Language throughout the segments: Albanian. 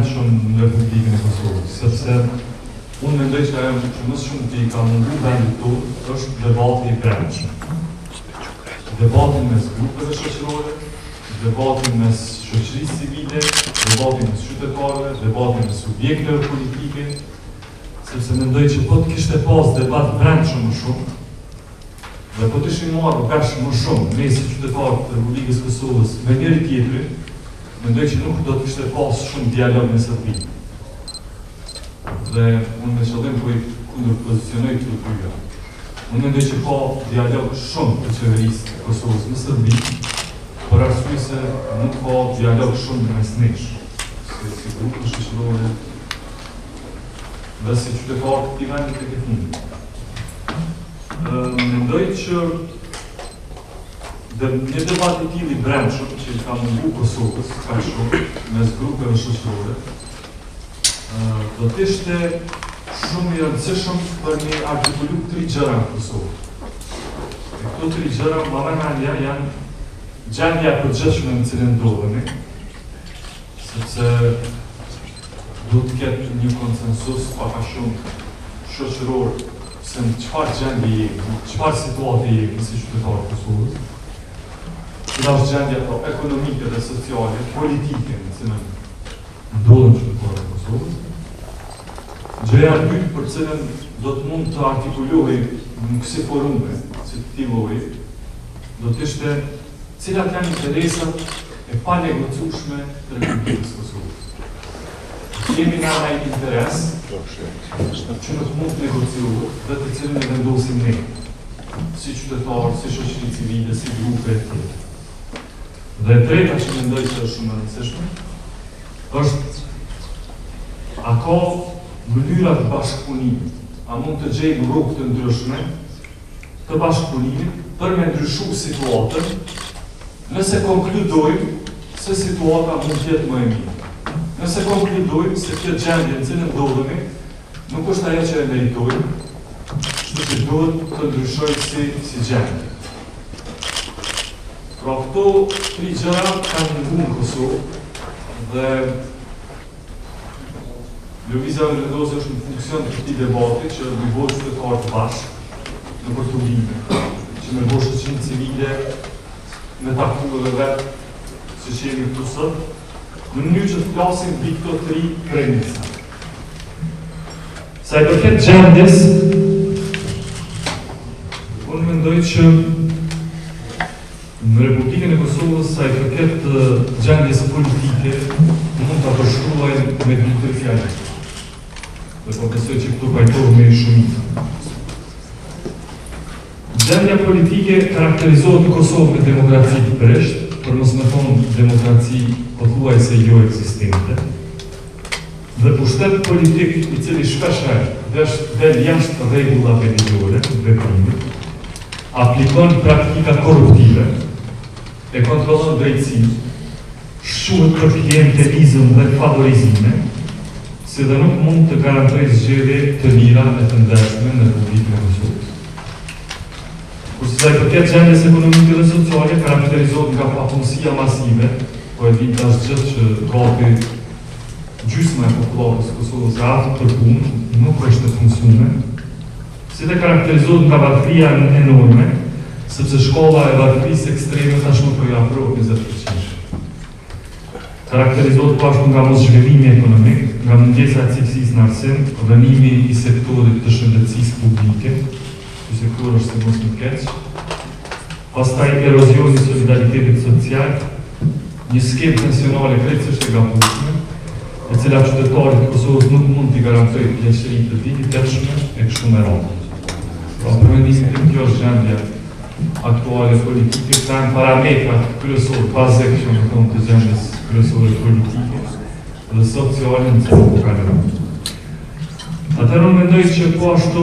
brendshëm në Republikën e Kosovës, sepse unë mendoj që ajo që më shumë të i ka mundu vendit tonë është debati i brendshëm. Debatin mes grupeve shoqërore, debatin mes shoqërisë civile, debatin mes qytetarëve, debatin mes subjekteve politike, sepse mendoj që po të kishte pas debat brendshëm më shumë, dhe po të ishin marrë vesh më shumë me si qytetarët të Republikës Kosovës me njëri tjetrin, mendoj që nuk do të kishte pas shumë dialog me Serbinë. Dhe unë me qëllim po i kundër pozicionoj të dyja. Unë mendoj që ka dialog shumë të qeverisë të Kosovës me Serbinë, për arsye se nuk ka dialog shumë mes nesh, si grupë shoqërore dhe si qytetarë të këtij vendi të fundit. Mendoj që një debat i tillë i brendshëm që i ka mundu Kosovës kaq shumë mes grupeve shoqërore, do të ishte shumë i rëndësishëm për një artikulu 3 gjëra në Kosovë. E këto 3 gjëra, ma mendja, janë gjendja e përgjithshme në cilën ndodhemi, sepse do të ketë një konsensus pak a shumë shoqëror se në çfarë gjendje jemi, çfarë situate jemi si qytetarë të Kosovës. Cila është gjendja ekonomike dhe sociale, politike në cilën ndodhen qytetarët e Kosovës. Gjëja e dytë për cilën do të mund të artikulohej në kësi forume, si të këtij lloji, do të ishte cilat janë interesat e panegocueshme të Republikës Kosovës. Kemi nga ai interes që nuk mund të negociohet dhe të cilën e vendosim ne, si qytetarë, si shoqëri civile, si grupe e tjera. Dhe e treta që mendoj se është shumë e rëndësishme, është a ka mënyra të bashkëpunimit, a mund të gjejmë rrugë të ndryshme të bashkëpunimit për me ndryshu situatën, nëse konkludojmë se situata mund të jetë më e mirë. Nëse konkludojmë se kjo gjendje në cilën ndodhemi nuk është ajo që e meritojmë, kështu që duhet të ndryshojë si gjendje. Pra këto 3 gjëra kanë mundu në Kosovë dhe lëvizja e vendosur është në funksion të këtij debati që me votë qytetarë të bashkë në përtulime, që me votë shoqërinë civile, me takuve vetë, siç jemi këtu sot, në mënyrë që të flasim mbi këto 3 premisa. Sa i përket gjendjes, unë mendoj që në Republikën e Kosovës, sa i përket gjendjes politike, mund ta përshkruajmë me 2 fjala. Dhe po besoj që këtu pajtohet me shumicë. Gjendja politike karakterizohet në Kosovë me demokraci të breshtë, për mos me thonë demokraci pothuajse jo eksistente, dhe pushtet politik i cili shpeshherë del jashtë rregullave ligjore të veprimit, aplikon praktika korruptive, e kontrollon drejtësinë, shquhet për klientelizëm dhe favorizime, si dhe nuk mund të garantojë zgjedhje të mira e të ndershme në Republikën e Kosovës. Kurse sa i përket gjendjes ekonomike dhe sociale, karakterizohet nga papunësia masive, po e dinë tash gjithë që gati gjysma e popullatës së Kosovës rrafë për punë, nuk është të funksionuar, si dhe karakterizohet nga varfëria enorme, sepse shkolla e varfërisë ekstreme tashmë po i afrohet 20%. Karakterizohet po ashtu nga moszhvillimi ekonomik, nga mungesa e cilësisë në arsim, rënimi i sektorit të shëndetësisë publike, ky sektor është si mos më keq, pastaj erozioni i solidaritetit social, një skemë pensionale krejtësisht e gabueshme, e cila qytetarët e Kosovës nuk mund t'i garantojë pleqëri të tij të tërshme e kështu me radhë. Pra për mendimin tim kjo është gjendja aktuale politike, këta janë parametrat kryesor, bazik që më thonë të gjendjes kryesore politike dhe sociale në cilën po kalojmë. Atëherë unë mendoj që po ashtu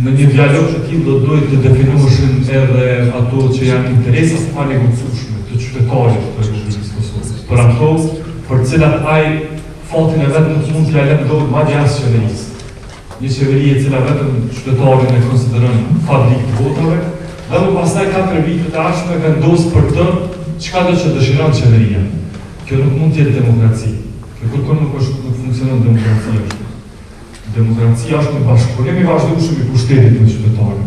në një dialog të tillë do duhet të definoheshin edhe ato që janë interesat panegocueshme të qytetarit të Republikës Kosovës. Për ato për cilat ai fatin e vet nuk mund t'ia lënë dorë madje as qeverisë. Një qeveri e cila vetëm qytetarin e konsideron fabrik të votave, dhe më pastaj 4 vite të ardhshme vendos për të çka do që dëshiron qeveria. Kjo nuk mund të jetë demokraci. Dhe kërkon nuk funksionon demokracia është. Demokracia është një bashkëpunim i vazhdueshëm i pushtetit në qytetarë.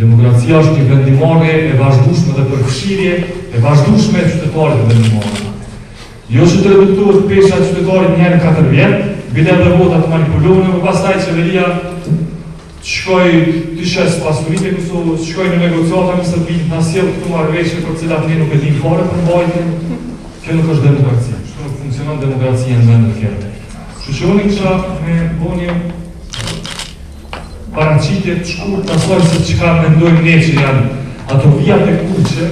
Demokracia është një vendimarrje e vazhdueshme dhe përfshirje e vazhdueshme e qytetarit dhe vendimarrje. Jo që të reduktohet pesha e qytetarit një herë në 4 vjet, bile dhe vota të manipulohën, për pastaj qeveria shkoj të shes pasuritë e Kosovës, shkoj në negociata me Serbinë, na sjell këtu marrëveshje për cilat ne nuk e dim fare për mbajtjen. Kjo nuk është demokracia. Kështu nuk funksionon demokracia në vendet tjera. Kështu që unë kisha me bënje paraqitje të shkurt asaj se çka mendojmë ne që janë ato vijat e kuqe,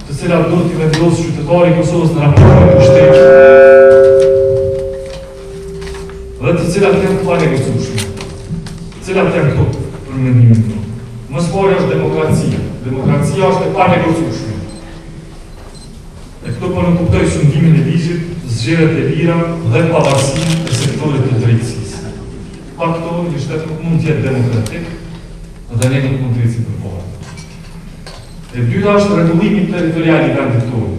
të cilat do t'i vendosë qytetari i Kosovës në raport me pushtetin. Dhe të cilat janë të panegocueshme. Cilat janë këto për mendimin tonë. Më së pari është demokracia. Demokracia është e panegocueshme. E këto po në kuptoj sundimin e ligjit, zgjedhjet e lira dhe pavarësinë e sektorit të drejtësisë. Pa këto, një shtet nuk mund t'jetë demokratik, dhe ne nuk mund të ecim përpara. E dyta është rregullimi territorial i vendit tonë.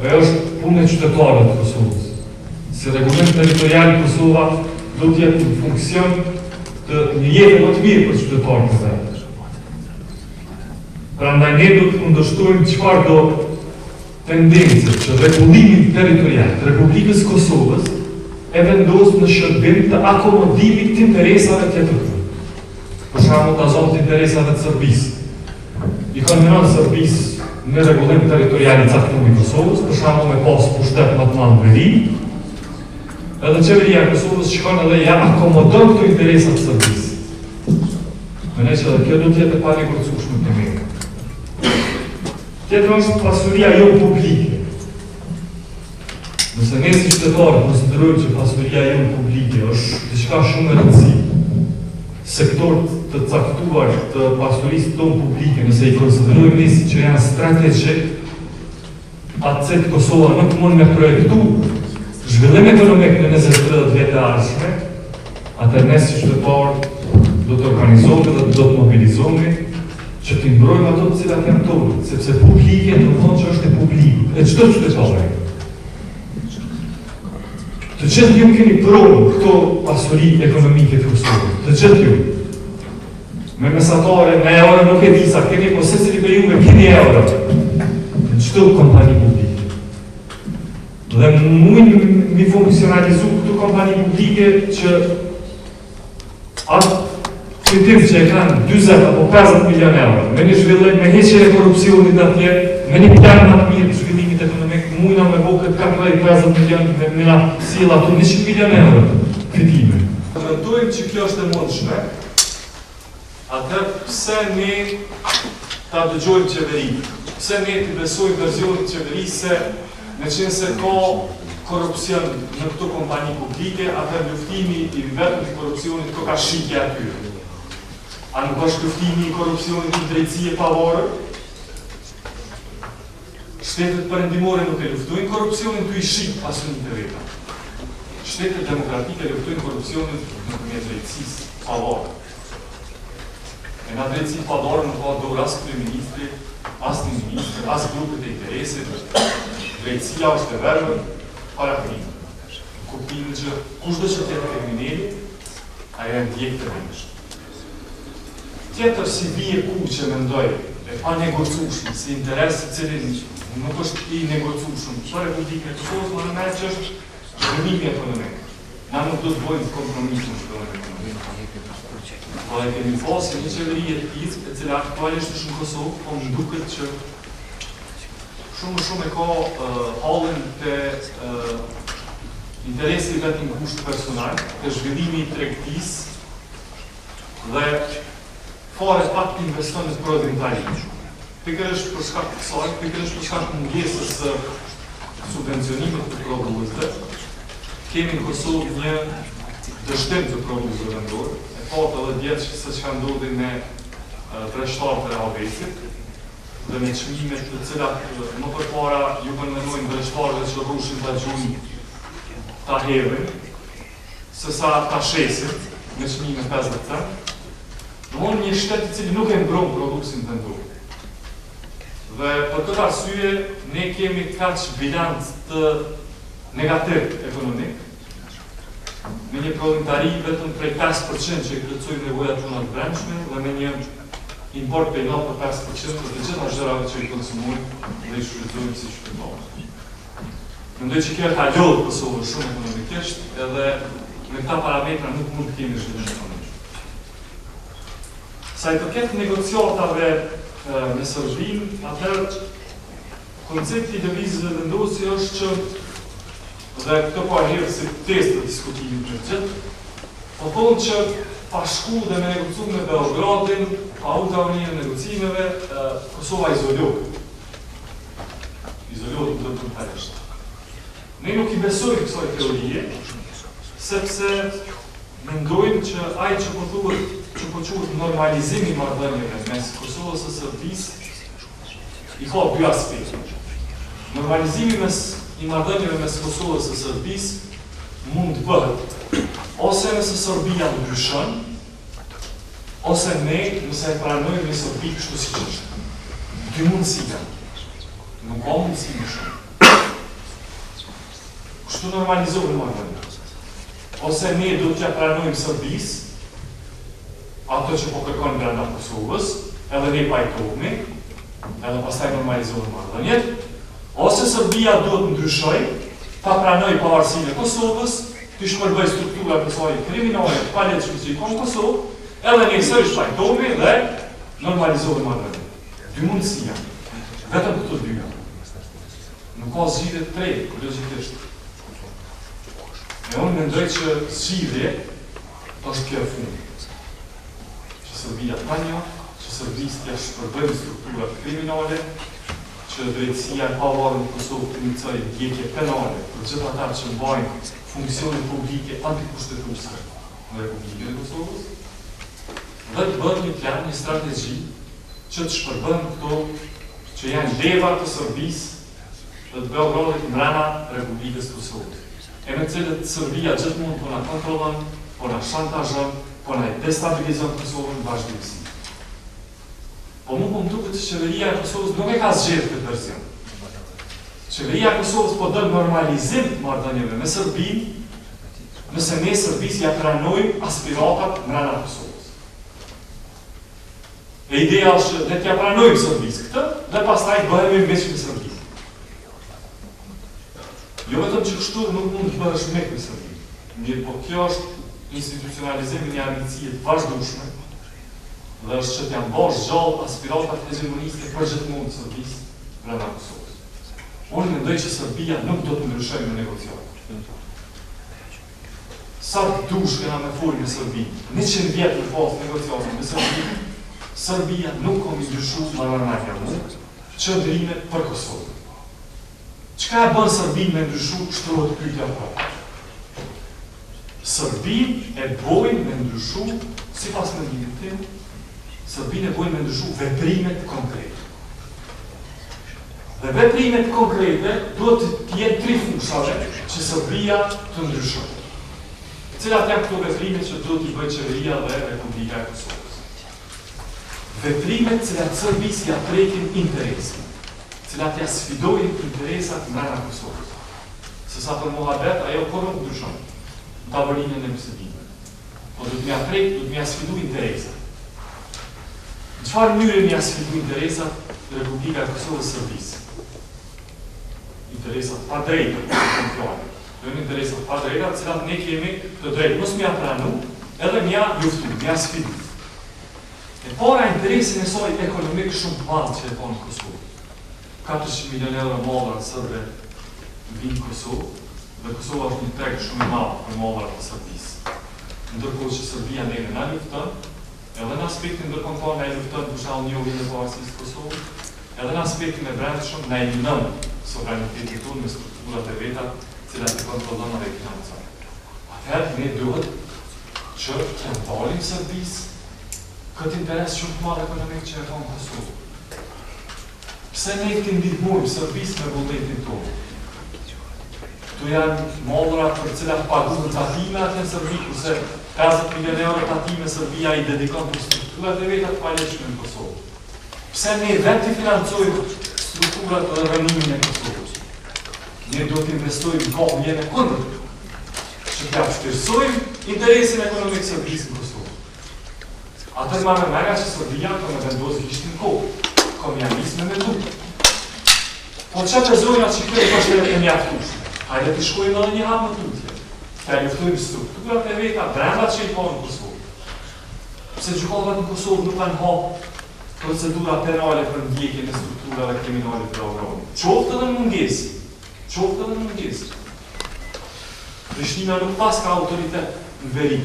Ajo është punë e qytetarëve të Kosovës. Si rregullim territorial Kosova do të jetë në funksion të një jete më të mirë për qytetarët e vet. Prandaj ne do të kundërshtojmë çfarë do tendencë që rregullimi territorial të Republikës Kosovës e vendosë në shërbim të akomodimit të interesave të tjetër. Për shembull, ta zonë të interesave të Serbisë. I kanë mënon Serbisë në rregullim territorial i caktuar i Kosovës, për shembull me pas pushtet më të madh në veri. Edhe qeveria e Kosovës shkon edhe ja akomodon këto interesa të Serbisë. Mendoj se kjo do të jetë e panegocueshme për ne. Tjetër është pasuria jo publike. Nëse ne si qytetarë konsiderojmë që pasuria jonë publike është diçka shumë e rëndësishme, sektor të caktuar të pasurisë tonë publike, nëse i konsiderojmë ne si që janë strategjik, atë që Kosova nuk mund me projektu zhvillim ekonomik në 20-30 vjet e ardhshme, atëherë ne si qytetarë do të organizohemi dhe do të mobilizohemi që të mbrojmë ato të cilat janë tonë, sepse publike do të thonë që është e publiku, e çdo qytetari. Të gjithë ju keni provu këto pasuri ekonomike të Kosovës, të gjithë ju. Me mesatare, me euro nuk e disa, keni po secili për ju me keni euro. Në çdo kompani publike. Dhe mund mi funksionalizu këto kompani publike që atë fitim që e kanë 20 apo 50 milion euro, me një zhvillim, me heqje e korupcionit atje, me një plan më të mirë të zhvillimit ekonomik, mujna me bo këtë 50 milion, me mina sila të 100 milion euro fitime. Mendojmë që kjo është e mundshme, atër pse ne ta dëgjojmë qeverinë, pse ne të besojmë versionit qeverisë se me qenë se ka korupcion në këto kompani publike, atër luftimi i vetëm të korupcionit ka shqitje aty. A nuk është luftimi i korupcionit në drejtësie pavarë? Shtetet perëndimore nuk e luftojnë korupcionin të i shqit pasunit e veta. Shtetet demokratike luftojnë korupcionin në drejtësisë pavarë. E nga drejtësi pavarë nuk ka dorë as kryeministri, as një ministri, as grupet e interesit. Drejtësia është e verën para krimë. Kuptimin që kushdo që të jetë kriminali, ajo e ndjek të vendësht. Tjetër si bie kuqe mendoj, e pa negocueshme, si interes i cilin nuk është i negocueshëm, për Republikën e Kosovës, më në me që është zhvillimi ekonomik. Na nuk do të bëjmë kompromis në zhvillimin ekonomik. Po e kemi pasur një qeveri e tillë, e cila aktualisht është në Kosovë, po më duket që shumë e ka hallin të interesi vetëm kusht personal, të zhvillimi i tregtisë dhe fare pak të investon në prodhimtari. Pikërisht për shkak të kësaj, pikërisht për shkak të mungesës së subvencionimit të produktëve, kemi në Kosovë një dështim të produktëve vendor, e patë edhe djetë se çka ndodhi me dreshtarët e Avesit, dhe me çmimet të cilat më përpara ju konvenojnë dreshtarëve që rrushin ta gjujnë ta hedhin, sesa ta shesin me çmime 50 cent. Domthonjë një shtet i cili nuk e mbron produktin vendor. Dhe për këtë arsye ne kemi kaq bilanc të negativ ekonomik, me një prodhiktari vetëm prej 5% që i plotësojnë nevojat tona të brendshme dhe me një import prej 95% të gjitha gjërave që i konsumojnë dhe i shfrytëzojnë si shpërndarë. Mendoj që kjo ka lodhur Kosovën shumë ekonomikisht edhe me këta parametra nuk mund të kemi zhvillim ekonomik. Sa i përket negociatave me Serbinë, atëherë koncepti i devizës dhe vendosje është që dhe këtë po herë si test të diskutimit në gjithë, po thonë që pa shku dhe me negociu me Beogradin, pa u të avënjë në negocimeve, Kosova izolohet. Izolohet në të përështë. Ne nuk i besojmë kësaj teorie, sepse mendojmë që ai që po thuhet, që po quhet normalizimi i marrëdhënieve mes Kosovës dhe Serbisë, i ka dy aspekte. Normalizimi i marrëdhënieve mes Kosovës dhe Serbisë mund të bëhet ose nëse Serbia ndryshon, ose ne nëse e pranojmë në Serbi kështu siç është. Dy mundësi janë. Nuk ka mundësi më shumë. Kështu normalizohen marrëdhëniet. Ose ne do t'ja pranojmë Serbisë ato që po kërkojnë brenda Kosovës, edhe ne pajtohemi, edhe pastaj normalizohen marrëdhëniet, ose Serbia duhet ndryshojë, ta pranojë pavarësinë e Kosovës, të shpërbëj strukturat e saj kriminale pa lehtësi që i ka në Kosovë, edhe ne sërish pajtohemi dhe normalizohen marrëdhëniet. Dy mundësi janë. Vetëm këto dy janë. Nuk ka zgjidhje të tretë, logjikisht. E unë mendoj që zgjidhje është kjo e fundit. Që Serbia të një, që Serbisë t'ja shpërbëjnë strukturat kriminale, që drejtësia e pavarur në Kosovë të inicojë ndjekje penale për gjithë ata që mbajnë funksione publike antikushtetuese në Republikën e Kosovës, dhe të bëhet një plan, një strategji që të shpërbën këto që janë leva të Serbisë dhe të Beogradit mbrana Republikës së Kosovës. E me cilët Serbia gjithmonë po na kontrollon, po na shantazhon, po na destabilizon Kosovën vazhdimisht. Po mu po më duket që qeveria e Kosovës nuk e ka zgjedhur këtë version. Qeveria e Kosovës po dën normalizim të marrëdhënieve me Serbinë, nëse ne Serbisë ja pranojmë aspiratat mbrana Kosovës. E ideja është ne t'ja pranojmë Serbisë këtë dhe pastaj bëhemi meq me Serbinë. Jo vetëm që kështu nuk mund të bëhesh mek me Serbinë. Mirë, po kjo është institucionalizimi i një ambicie të vazhdueshme dhe është që t'janë bosh gjallë aspiratat hegemoniste për gjithmonë të Serbisë brenda Kosovës. Unë mendoj që Serbia nuk do të ndryshojë në negociate. Sa të dush kena me folë me Serbinë, 100 vjetë në fazë negociate me Serbinë, Serbia nuk ka ndryshu marrëdhëniet, qëndrimet për Kosovën. Çka e bën Serbinë me ndryshu, shtrohet pyetja pra. Serbinë e bojnë me ndryshu, sipas mendimit tim, Serbinë e bojnë me ndryshu veprimet konkrete. Dhe veprimet konkrete duhet të jenë tri fushave që Serbia të ndryshojë. Cilat janë këto veprime që duhet t'i bëjë qeveria dhe Republika e Kosovës? Veprimet cilat Serbisë ja prekin interesin, cilat ja sfidojnë interesat mbrana Kosovës. Se sa për mohabet, ajo kur nuk ndryshon në tavolinën e bisedimeve. Po do t'mja prek, do t'mja sfidu interesat. Në çfarë mënyre mja sfidu interesat Republika e Kosovës Serbisë? Interesat pa drejtë, në fjallë. Do në interesat pa drejta, cilat ne kemi të drejtë. Mos mja pranu, edhe mja luftu, mja sfidu. E para interesin e saj ekonomik shumë të madh që e ka në Kosovë. 400 milion euro mallra sërbe vinë Kosovë, dhe Kosova është një treg shumë i madh për mallrat të Serbisë. Ndërkohë që Serbia neve na lufton, edhe në aspektin ndërkombëtar na lufton për shkak njohjes së pavarësisë së Kosovës, edhe në aspektin e brendshëm na elinon sovranitetin tonë me strukturat e veta, të cilat e kontrollon edhe financojnë. Atëherë ne duhet që të ndalim Serbisë këtë interes shumë të madh ekonomik që e ka në Kosovë. Pse ne të ndihmojmë Serbisë me vullnetin tonë? Këtu janë mallra për cilat paguhen tatime atë në Serbi, kurse 50 milion euro tatime Serbia i dedikon për strukturat e veta të paleshme në Kosovë. Pse ne vetë të financojmë strukturat dhe rënimin e Kosovës? Ne do të investojmë kohën jene kundër. Që t'ja vështirësojmë interesin ekonomik Serbisë në Kosovë. Atër ma me mega që Serbia ka me vendosë kishtin kohë. Ka me janis me mendu. Po që të zonja që këtë është e mjaftushme. Hajde të shkojmë edhe një hapë më tutje. Të luftojmë strukturat e veta, brenda që i ka në Kosovë. Pse gjykatrat në Kosovë nuk kanë hapë procedura penale për ndjekjen e strukturave kriminale të Evropës. Qoftë edhe në mungesë. Qoftë edhe në mungesë. Prishtina nuk pas ka autoritet në veri.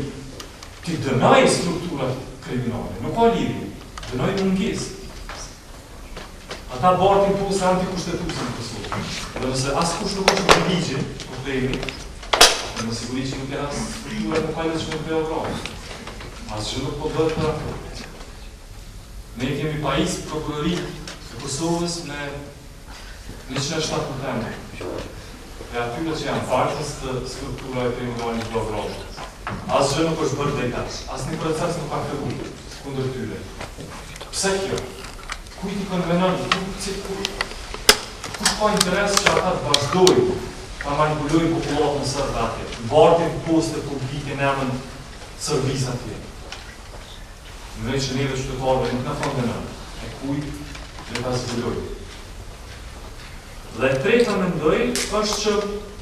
Ti dënoj strukturat kriminale, nuk ka lidhje. Dënoj mungesë. Ata bartin posë antikushtetuese në Kosovë. Dhe nëse as kush nuk është në ligjin, problemi, në siguri që nuk e as strukturat nuk ka lidhje në Evropës. As që nuk po bëhet për ato. Ne kemi pajis prokurorit të Kosovës me 107 temë. E atyre që janë fartës të struktura e kriminale në Evropë. As gjë nuk është bërë drejtash, as një proces nuk ka fillu kundër tyre. Pse kjo? Kujt i konvenon? Kush ka interes që ata të vazhdojnë ta manipulojnë popullatën sërbë atje, bartin poste publike në emën Serbisë atje. Në vej që neve qytetarëve nuk në konvenon, e kujt dhe ta zbulojnë. Dhe treta mendoj është që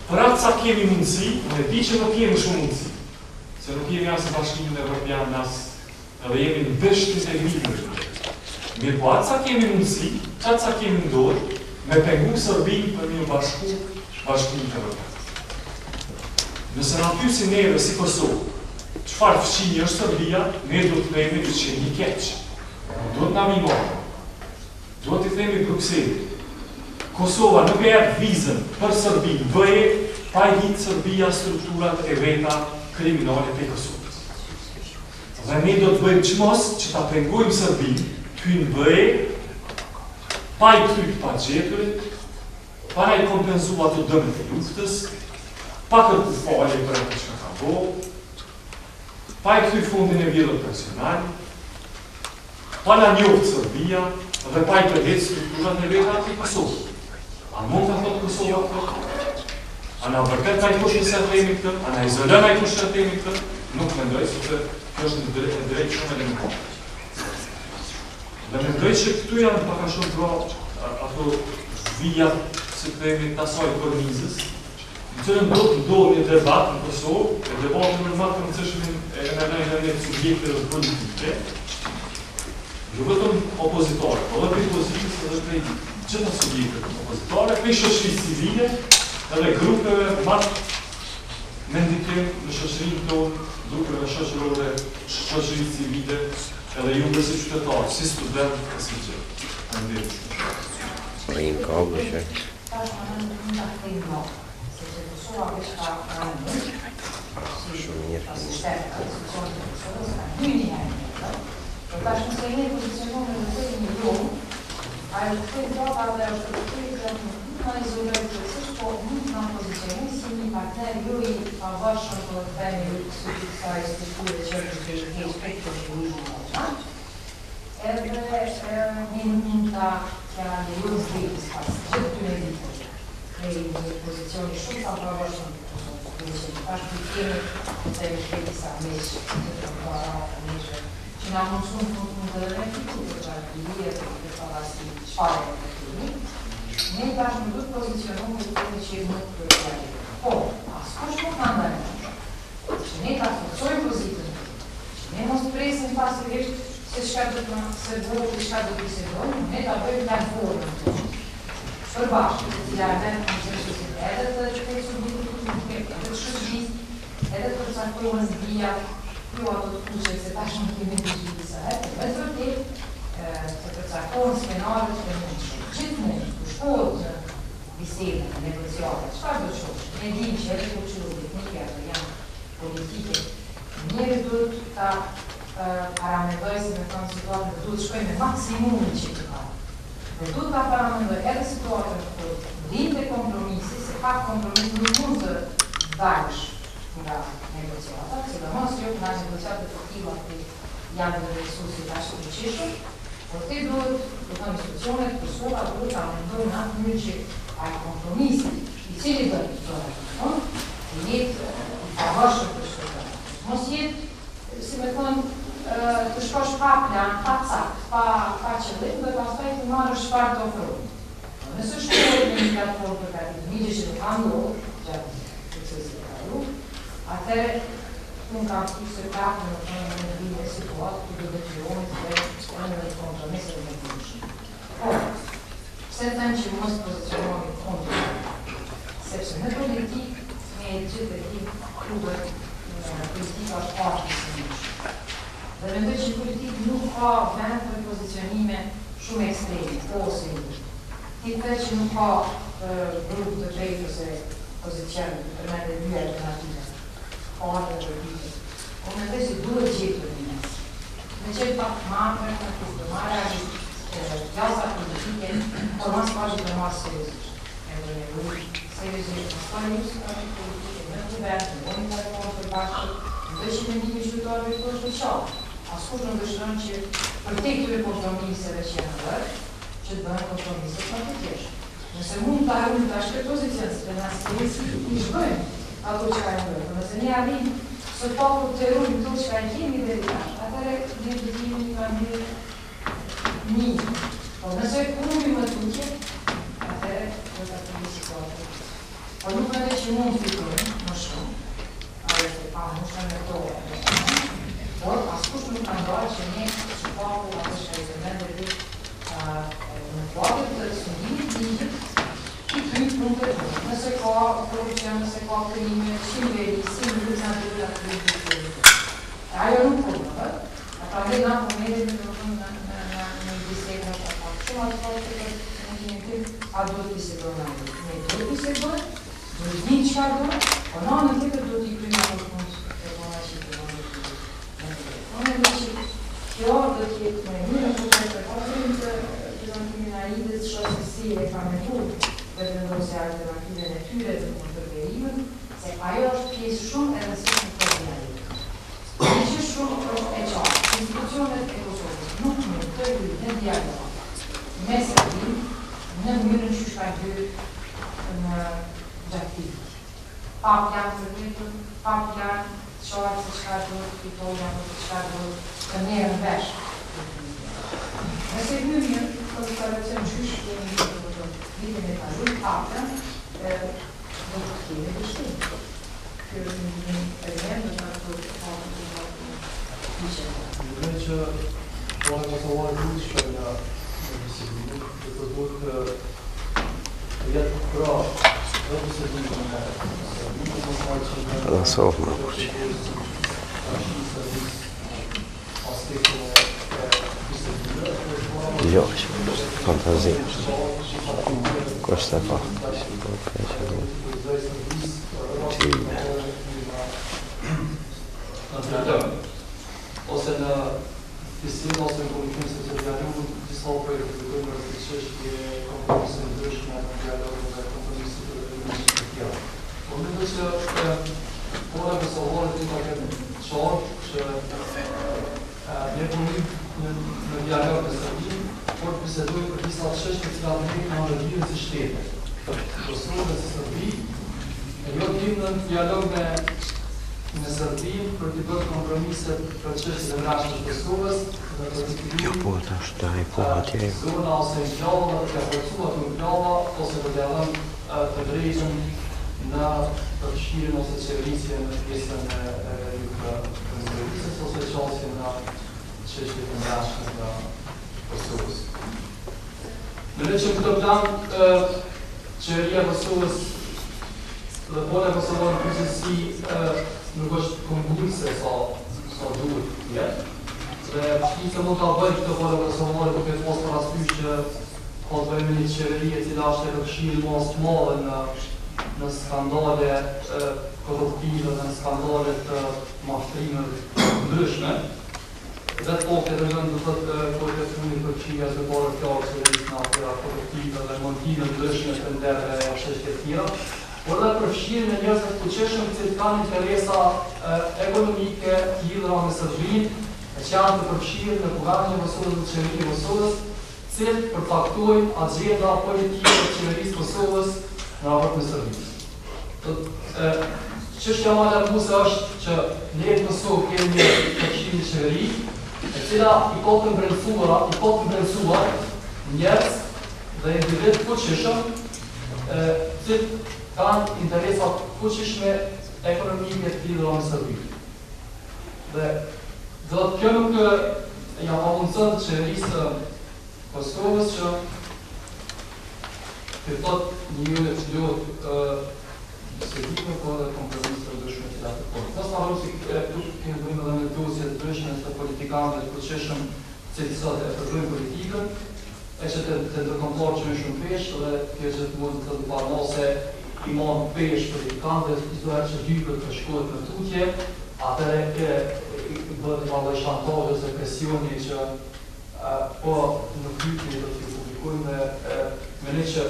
për atë sa kemi mundësi, ne di që nuk kemi shumë mundësi, se nuk jemi asë bashkimin evropian, edhe jemi në vësht integrimit. Mirë po atë sa kemi mundësi, që atë sa kemi ndorë, me pengu Sërbinë për një bashkimin evropian. Nëse në pyesi neve si Kosovë, qëfar fëqinjë është Serbia, ne do të themi që një keqë. Do të nga mimorë. Do të themi Bruxelles. Kosova nuk e jetë vizën për Serbinë, bëje pa i hitë Serbia strukturat e veta kriminale të Kosovës. Dhe ne do të bëjmë qmos që ta pengojmë Serbinë, hynë bëje, pa i krypë pa gjeturit, pa i kompensu ato dëmët e luftës, pa kërku falje për e që ka bo, pa i këty fundin e vjedhët personal, pa në njohë Serbia, dhe pa i përhet strukturat e veta të Kosovë. A mund të thotë Kosovë këtë? A në vërtet ka i kush nëse të temi këtë? A në izolën a i kush të temi këtë? Nuk mendoj, se të kjo është në drejt shumë e në më. Dhe mendoj që këtu janë paka shumë pra ato vijat, se të temi të asaj kornizës, në cilën do të ndodhë një debat në Kosovë, e debatë në matë në cëshmin e në subjekte dhe politike, jo vetëm opozitorë, po dhe për pozitës edhe për gjitha subjekte opozitore, për shoqërisë civile, edhe grupeve matë mendikim në shoqërinë tonë, grupeve shoqërore, shoqërisë civile, edhe ju si qytetarë, si student, e si gjithë. Rinë kabë, që? Shumë mirë. Tash nëse ne pozicionohemi në këtë milion, ajo këtë drapa dhe është të këtë nuk në izolojë përësisht, po nuk në pozicionimi si një partner ju i pavarshëm të themi ju të kësaj strukture që është të keqë këtë të një edhe një mund të kja në ju zdejtës pas gjithë të në ditë krejë një pozicioni shumë të pavarshëm të tash të kemi të themi këtë disa meqë që nga mund shumë mund të refitu të qarkullie të parasi qare e të tini, ne tash në duhet pozicionohë të të që nuk të kjeri. Po, askush nuk në ndërë, që ne ta forcojmë pozitën, që ne mos presin pasërisht se shka do të se bërë të shka do të se bërë, ne ta bëjmë në formën të përbashkë, të tila e venë në qërëshësit edhe të qëtë subitë të shëgjit, edhe të përcakojnë zbija, jo ato të kuqe, se tash në kemi të gjithë së e, me të vërtit, të përcakohen skenarët të mund shumë. Gjithë mund, të shkohet në bisede, në negociate, qëfar do qosh? Ne dim që edhe të qëllu teknike, ato janë politike, njëri duhet ta paramendoj se me tonë situatën, duhet shkoj me maksimumin që të ka. Dhe duhet ta paramendoj edhe situatën të dim të kompromisi, se pak kompromis nuk mund të dalësh nga negociata, se dhe mos jo nga negociatet të tila të janë dhe resursit ashtë të qishëm, por te duhet, të të institucionet, përsola, duhet të amendojnë në atë njërë që a kompromisit i i cili do të jetë i pavarshëm për shkëtërë. Mos jetë, si me thonë, të shkosh pa plan, pa cakt, pa qëllim, dhe pastaj të marrësh çfarë të ofrohet. Nëse shkohet në një platformë për gatimin, që nuk ka ndodhur gjatë procesit të kaluar, atëherë unë kam thënë se ka në një situatë ku do të detyrohet dhe në kompromise me ndryshme. Por, pse them që mos pozicionohemi kundër, sepse në politikë ne gjithë e tim klubet politika është parti së ndryshme. Dhe mendoj që politikë nuk ka vend për pozicionime shumë ekstreme, ose një. Ti të që nuk ka grup të drejtë ose pozicion për me dhe dy alternative. Partë dhe rëbite. O mendoj që duhet gjetur një mes. Me qëtë pak marrë, të marrë gjasa politike, por mas pashtë të marrë seriosisht. Edhe me rrujë seriosisht, mas pa njësë politike në guvern, në monitoringon për bashkë, mendoj që mendimi qytetarëve të është veçantë. Askush nuk dëshiron që për te këtyre kompromiseve që janë bërë, që të bëhen kompromise pa të tjeshtë. Nëse mund të arrim të ashtë pozicion, se për nësë të resi i shbëjmë ato që ka e bërë. Nëse ne arrim së paku të rrujmë të që ka e kemi dhe rritash, atëre ne të kemi një mandirë një. Po nëse kërëmi më të tje, atëre do të të një situatë. Po nuk edhe që mund të fitujmë më shumë, ajo të pa më shumë e to, por askush nuk ka ndarë që ne që paku atë shka i zëmende dhe në kuadrë të sundimit ligjit, i kryt mund të të. Nëse ka korupcion, nëse ka krime, shimveri, si në lëzën të lëzën të lëzën të lëzën. Ajo nuk përmë, ata dhe nga përmedit në bisedë në shafak. Shumë atë farë të në tim, a do të bisedojnë në lëzën. Ne do të bisedojnë, do të një qëka dojnë, o në të të do t'i krymë atë punë të bona që të bona të lëzën. Në që kjo do t'jetë me një në të kriminalitës shosësi e parlamentur dhe të ndosë alternative në tyre dhe të përverimën, se ajo është pjesë shumë e rësishme të kriminalitës. Në që shumë është e qartë, institucionet e Kosovës nuk mund të rrujë në dialog me Serbin në mënyrën që shka dy në gjaktivit. Pa plan për jetën, pa plan të qartë se shka duhet, fitoja për të shka duhet, të njerë në vesh. Nëse hyrje, për të kalëcion qysh të vitin e kaluar, pakën, do të kene të shumë. Kjo është një përmen, dhe të pakën të pakën të Mendoj që Kosovari duhet nga bisedimi, dhe të duhet të jetë kurajsh, dhe bisedimi me Filosofë më përqë. Jo, fantazi. Koshtë e pa. Qime. Ose në fisim, ose në komikim se të dialogu, disa projekt të dojmë në të qështje kompromisë në ndryshme në dialogu dhe kompromisë të ndryshme të tjera. Po me dhe që pora Kosovarët të ka këtë qartë që ne përmim në dialog të Serbin, por të bisedojmë për disa çështje që kanë të bëjnë me rregullimin e shtetit. Kosovë dhe Serbi, jo tim në dialog me Serbin për të bërë kompromise për çështjet e brendshme të Kosovës dhe për të kryer zona ose enklava të forcuar të enklava ose të dhënë të drejtën në përfshirjen ose qeverisjen në pjesën e jugosllavisë ose çështjen në çështjet e brendshme të Kosovës. Mendoj që këtë plan qeveria e Kosovës dhe bona e Kosovës në përgjithësi nuk është kongullse sa duhet të jetë. Dhe shqice mund ta bëjë këtë bona e Kosovës duke pas parasysh që ka të bëjë me një qeveri e cila është e përfshirë mas të madhe në skandale korruptive dhe në skandale të mashtrimeve të ndryshme. Dhe të po këtë rëgën të kojtë e funi përqia të parë të kjarë që rrisë në afera korruptive dhe montime ndryshme të ndërve e shështje tjera, por dhe përfshirë në njërës të fuqeshëm që të kanë interesa ekonomike të lidhura me Serbinë, që janë të përfshirë në programin e Kosovës dhe qeverisë e Kosovës, cilë përfaktojnë agenda politike të qeverisë Kosovës në raport me Serbisë. Çështja më e larmësuese është që ne në Kosovë kemi një përfshirje qeveri, e cila i ka të mbrensuar njerëz dhe individ fuqishëm, që kanë interesa fuqishme ekonomike të lidhura me Serbinë. Dhe do të kjo nuk ja pamundson të qeverisë të Kosovës që të thotë një unit që duhet se dikme po dhe kompromisë të dëshme që datë të kohë. Nësë në arru si kemi bëjmë edhe në dosje të dëshme të politikanë dhe të përqeshëm që të sot e përbëjmë politikën, e që të ndërkontorë që në shumë peshë dhe kjo që të mund të të parno se i marë peshë politikanë dhe i zoherë që dypër të shkohet në tutje, atëre bëhet i marrë shantojë ose presioni që po në krytje do të publikujmë dhe meni që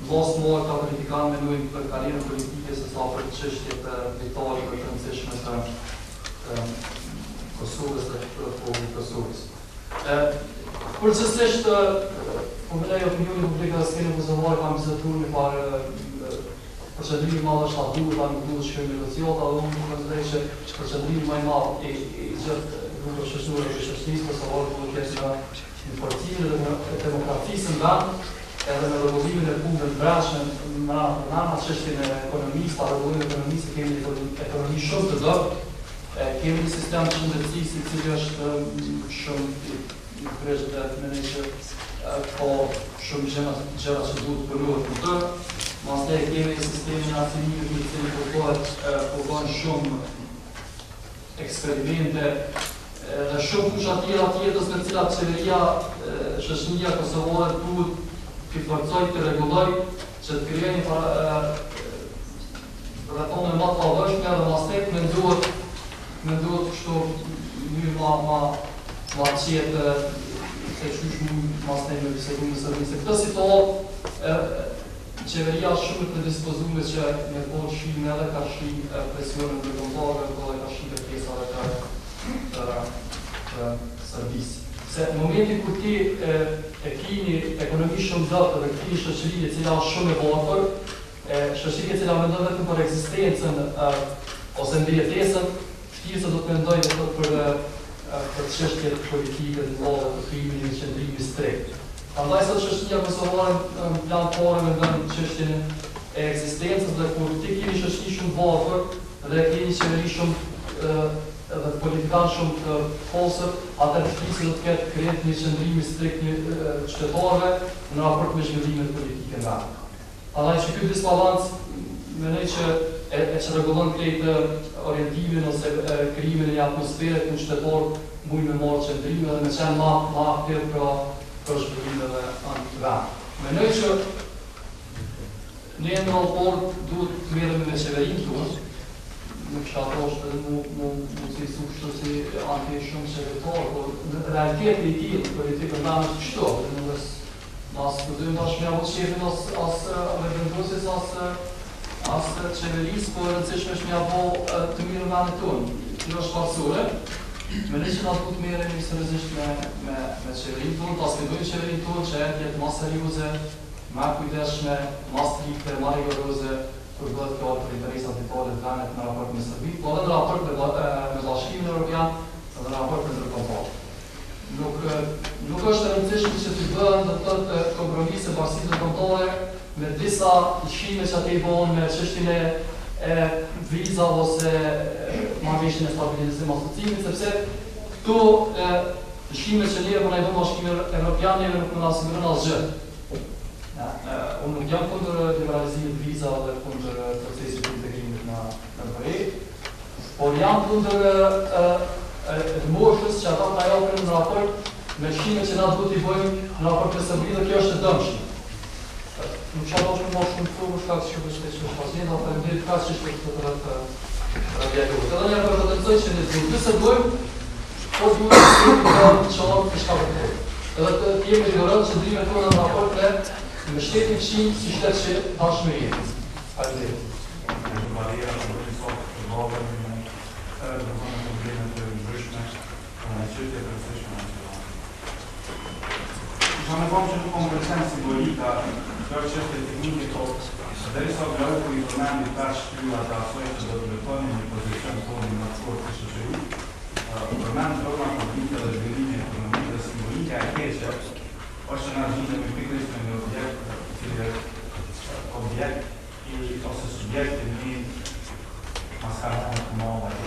mos morë ka politikanë menujnë për karierën politike se sa për çështje të vitale për të rëndësishme të Kosovës dhe të popullit Kosovës. Përgjithsisht, po me lejë opinioni publike dhe s'keni vëzëllar kam vizetur një parë procedurimi madh është ta duhet ta nuk duhet shkojmë negociata, dhe unë më konsideroj që procedurimi më i madh i gjithë grupeve shoqërore të shoqërisë kosovare duhet të jetë në forcimin dhe demokracisë në vend, edhe me rregullimin e punëve të brendshme në çështjen e ekonomisë, pa rregullimin e ekonomisë kemi një ekonomi shumë të dobët, kemi një sistem shëndetësisë i cili është shumë i kryeshëm dhe mendoj që ka shumë gjëra që duhet punohet për të. Mastaj kemi sistemin arsimit i cili përbohen shumë eksperimente dhe shumë fusha tjera tjetës në cilat qeveria shoqëria kosovare duhet të forcoj të rregulloj që të krijojë një rrethon më të pavëshme dhe mastaj më duhet kështu një ma qetë se qysh mastaj me bisedu me Serbinë. Këtë situatë qeveria është shumë të dispozume që me kohë shqimin edhe ka shqi presionin dhe kontorëve, dhe ka shqi të pjesave të Serbisë. Se në momentin kur ti e kini ekonomi shumë dëtë dhe kini shoqëri e cila është shumë e vogël, shoqëri e cila mendon vetëm për ekzistencën ose mbjetesën, shtisa do të mendoj për çështjet politike të mëdha të krijimit të qendrimit strekt. Prandaj sot shoqëria kosovare në plan parë mendon çështjen e ekzistencës dhe kur ti keni shoqëri shumë vogël dhe keni qeveri shumë edhe politikanë shumë të posër, atër shtisi do të ketë kretë një qëndrimi strikt një qytetarëve në raport me zhvillimet politike nga. Prandaj që ky disbalans mendoj që e që rregullon këtë orientimin ose krijimin e një atmosfere ku qytetarët mujnë me marrë qëndrime dhe me qenë ma aktiv për zhvillimeve anë të vend. Mendoj që ne në raport duhet të merremi me qeverinë tonë, nuk shatosh edhe mu si sushtu si anti shumë qevetarë, por në realiteti i tij politikën në është kështu, nuk është mas të dojmë tash me avut shefin as vendosjes as qeverisë, po e rëndësishme është me avo të mirë në anët tonë. Kjo është pasure, me ne që na duhet merremi seriozisht me qeverinë tonë, ta sfidojmë qeverinë tonë që jetë mas serioze, më kujdesshme, mas strikte, më rigoroze, kur bëhet fjallë për interesat vitale të vendit në raport me Serbinë, po edhe në raport me Bashkimin Evropian dhe në raport me ndërkombëtar. Nuk është e rëndësishme që të bëhen dhe të kompromise bashkisë ndërkombëtare me disa lëshime që atë i bëhen me çështjen e vizave ose marrëveshjen e stabilizimit asociimit, sepse këto lëshime që ne na i bën Bashkimi Evropian nuk na siguron asgjë. Unë nuk jam kundër liberalizimit vizave dhe kundër procesit të integrimit në projekt, por jam kundër moshës që ata na japin në raport me shime që na duhet i bëjmë në raport me Serbinë dhe kjo është e dëmshme. Nuk që ato shumë moshë shumë furë, shka që shumë është pasjenë, dhe përëndirit ka që është të reagohet. Edhe njerë për të tërzoj që ne duhet nëse bëjmë, po duhet të qarë të shka për të. Edhe të jemi rigorën që drime tonë në raport me shtetin qimë si shtetë që tashme jetë. Faleminderit. Bariera në bëjnë sot të bëllën në problemet të ndryshme në qytje të rësishme në qëllon. Isha me bëmë që nuk kom përsen simbolika kjo çështje teknike, po derisa bloku i përmendit tash shtylla të asoj që do të betoni një pozicion tonë në fort të shoqërisë, përmend forma politike dhe zhvillimi ekonomik dhe simbolike e keqe, është në argjinë me pikërisht në një objekt ose subjekt i një maskarat të mëdha të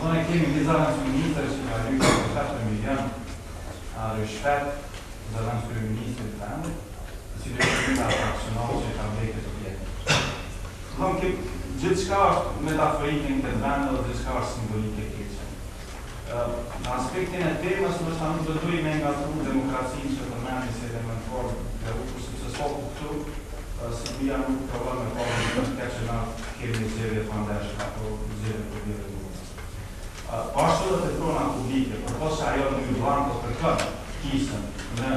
Në kemi një zarën feministër që ka rrujtë 4 milion rëshpet zarën feministër të vendit, si dhe shkëta fraksional që ka vdekët objekte. Gjithë qka është metaforike në këtë vend dhe gjithë qka është simbolike keqe. Në aspektin e temës, nështë nuk do dujme nga të demokracinë që përmeni si elementor dhe sepse s'po kuptu, si bia nuk provar me parë në keqe na kemi zirje të ndeshka, apo zirje për bjerë. Ashtu dhe të trona publike, përpos që ajo në blanko për këtë kisën në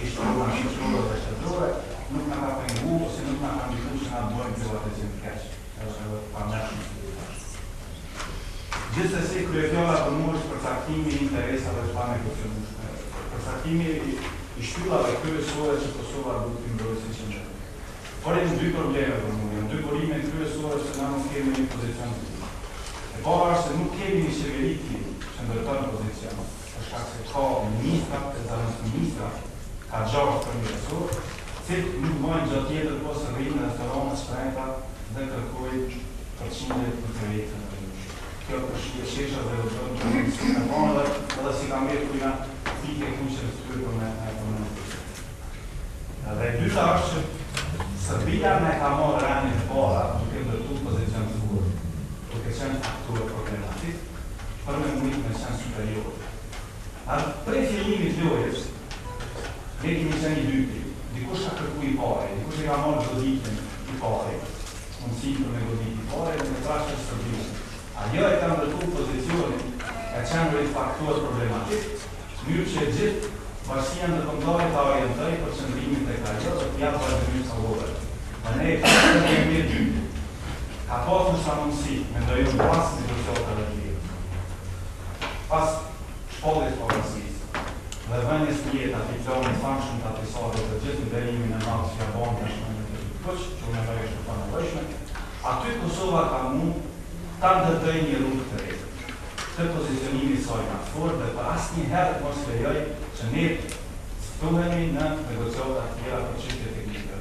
ishtrona, shqyqrore dhe shtetrore, nuk në ka pengu ose nuk në ka ndiku që nga dojnë privatizim të keqë. Është edhe përmeshën së të Gjithsesi, kryetjolla për mu është përcaktimi i interesave të panegociueshme. Përcaktimi i shtyllave kryesore që Kosova duhet të ndrojë si qendër. Por janë dy probleme për mu, janë dy burime kryesore që na nuk kemi një pozicion të tillë. E para është se nuk kemi një qeveri që ndërton pozicion, për shkak se ka ministra, ministra, ka gjatë për një resor, cilë nuk mojnë gjatë tjetër posë rrinë në restoranë shprejta dhe kërkojnë përqindje për projekte në rrinë. Kjo përshqie shesha dhe do të në tonë edhe si ka mirë kujna fike kuqe të tyrë për me ekonomi. Dhe dyta është që Serbia me ka morë rani të para, duke ndërtu pozicion të burë, duke qenë fakturë problematik, për me mujtë me qenë superior. Prej fillimit lojës, ne kemi qenë i dyti, dikush ka kërku i pare, dikush e ka morë goditin i pare, mundësi për me godit i pare, dhe me trashtë të Serbia. Ajo e ka ndërtu pozicionin e qenë rejt fakturë problematik, mjërë që gjithë bashkësia në kontorit të orientoj për qëndrimin të ajo dhe të jatë vazhdimisht të vore. Dhe ne e kërë të kemi dy. Ka pasur sa mundësi, me ndojnë pas negociatat e tjera. Pas shkollit përësis dhe vënjes njët ati plonë function të atisore dhe gjithë nderimin e natë që jabonë në shmënë të të këqë, që unë e vërë është të panëvëshme, aty Kosova ka mund ta ndërdoj një rrugë të rejtë. Të pozicionimi saj në fort dhe për asë një herë mos lejoj që ne ftuhemi në negociatat tjera për çështje teknike.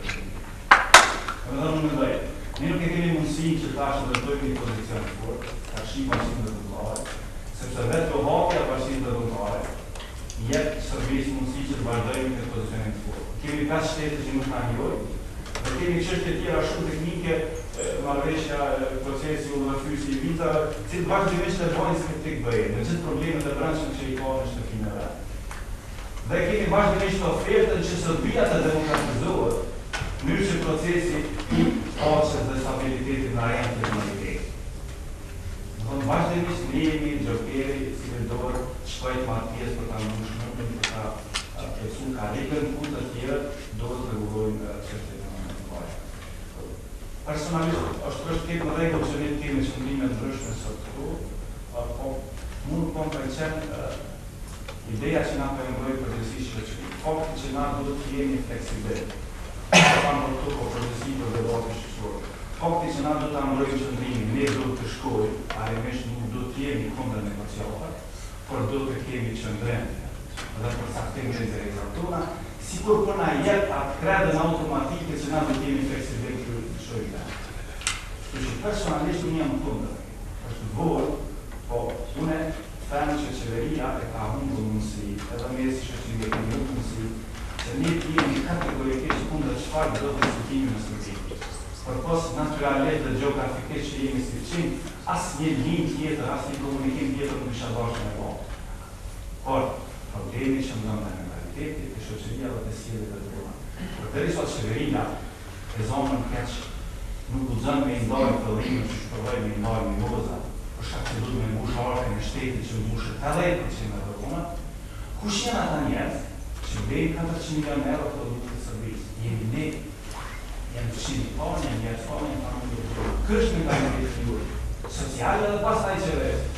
Në mëndoj, ne nuk e kemi mundësi që tash të ndërdojmë një pozicion të fort, ka shi bashkësinë ndërkombëtare, sepse vetë hapja bashkësinë ndërkombëtare jep Serbisë mundësi që të vazhdojmë këtë pozicionim të fort. Kemi 5 shtete që nuk na njojnë, dhe kemi çështje tjera shumë teknike, marrëveshja, procesi, udhëfysi i vitave, cilë vazhdimisht të bojnë se këtë bëjë, në gjithë problemet e brendshme që i ka në shtëpinë e vetë. Dhe kemi vazhdimisht ofertën që Serbia të demokratizohet, mënyrë që procesi i paqes dhe stabilitetit në arenë të kriminalitetit. Vazhdimisht ne jemi gjokeri si vendor shkojt marrë pjesë për ta mbushur, për ta plotësuar karrierën ku të tjerë do të rregullojnë çështjet. Personalisht, është kemë në rregull që ne kemi qëndrime ndryshme sot këtu, po mu nuk po më pëlqen ideja që na përmendoi përgjithësisht shoqëri. Fakti që na duhet të jemi fleksibil. Pa më këtu po përgjithësi për debatin shoqëror. Fakti që na duhet ta mbrojmë qëndrimin, ne duhet të shkojmë, realisht nuk duhet të jemi kundër negociatave, por duhet të kemi qëndrim dhe përcaktim të interesave tona, sikur po na jep atë kredën automatike që na duhet të jemi fleksibil. Kështu që personalisht unë jam kundër. Është vërë, po une them që qeveria e ka humbur mundësi, edhe mes shoqërive ka humbur mundësi, se ne jemi kategorikisht kundër çfarë do të diskutimi në Serbi. Përpos naturalisht dhe gjeografikisht që jemi si fqin, asnjë linjë tjetër, asnjë komunikim tjetër nuk isha dashur me bërë. Por problemi që ndonë në mentaliteti e shoqëria dhe të sjelljes të tona. Përderisa qeveria e zonën keq nuk guxon me ndajë fillimin që shpërojmë me ndajë mimoza, për shkak se duhet me mbush artën e shtetit që mbushet 80% e rrugëve. Kush janë ata njerëz që vejnë 400 milionë euro produkte të Serbisë? Jemi ne, janë fshini tonë, janë njerëz tonë, janë familje tonë. Kështë me ka në figurë sociale dhe pastaj qeverisë.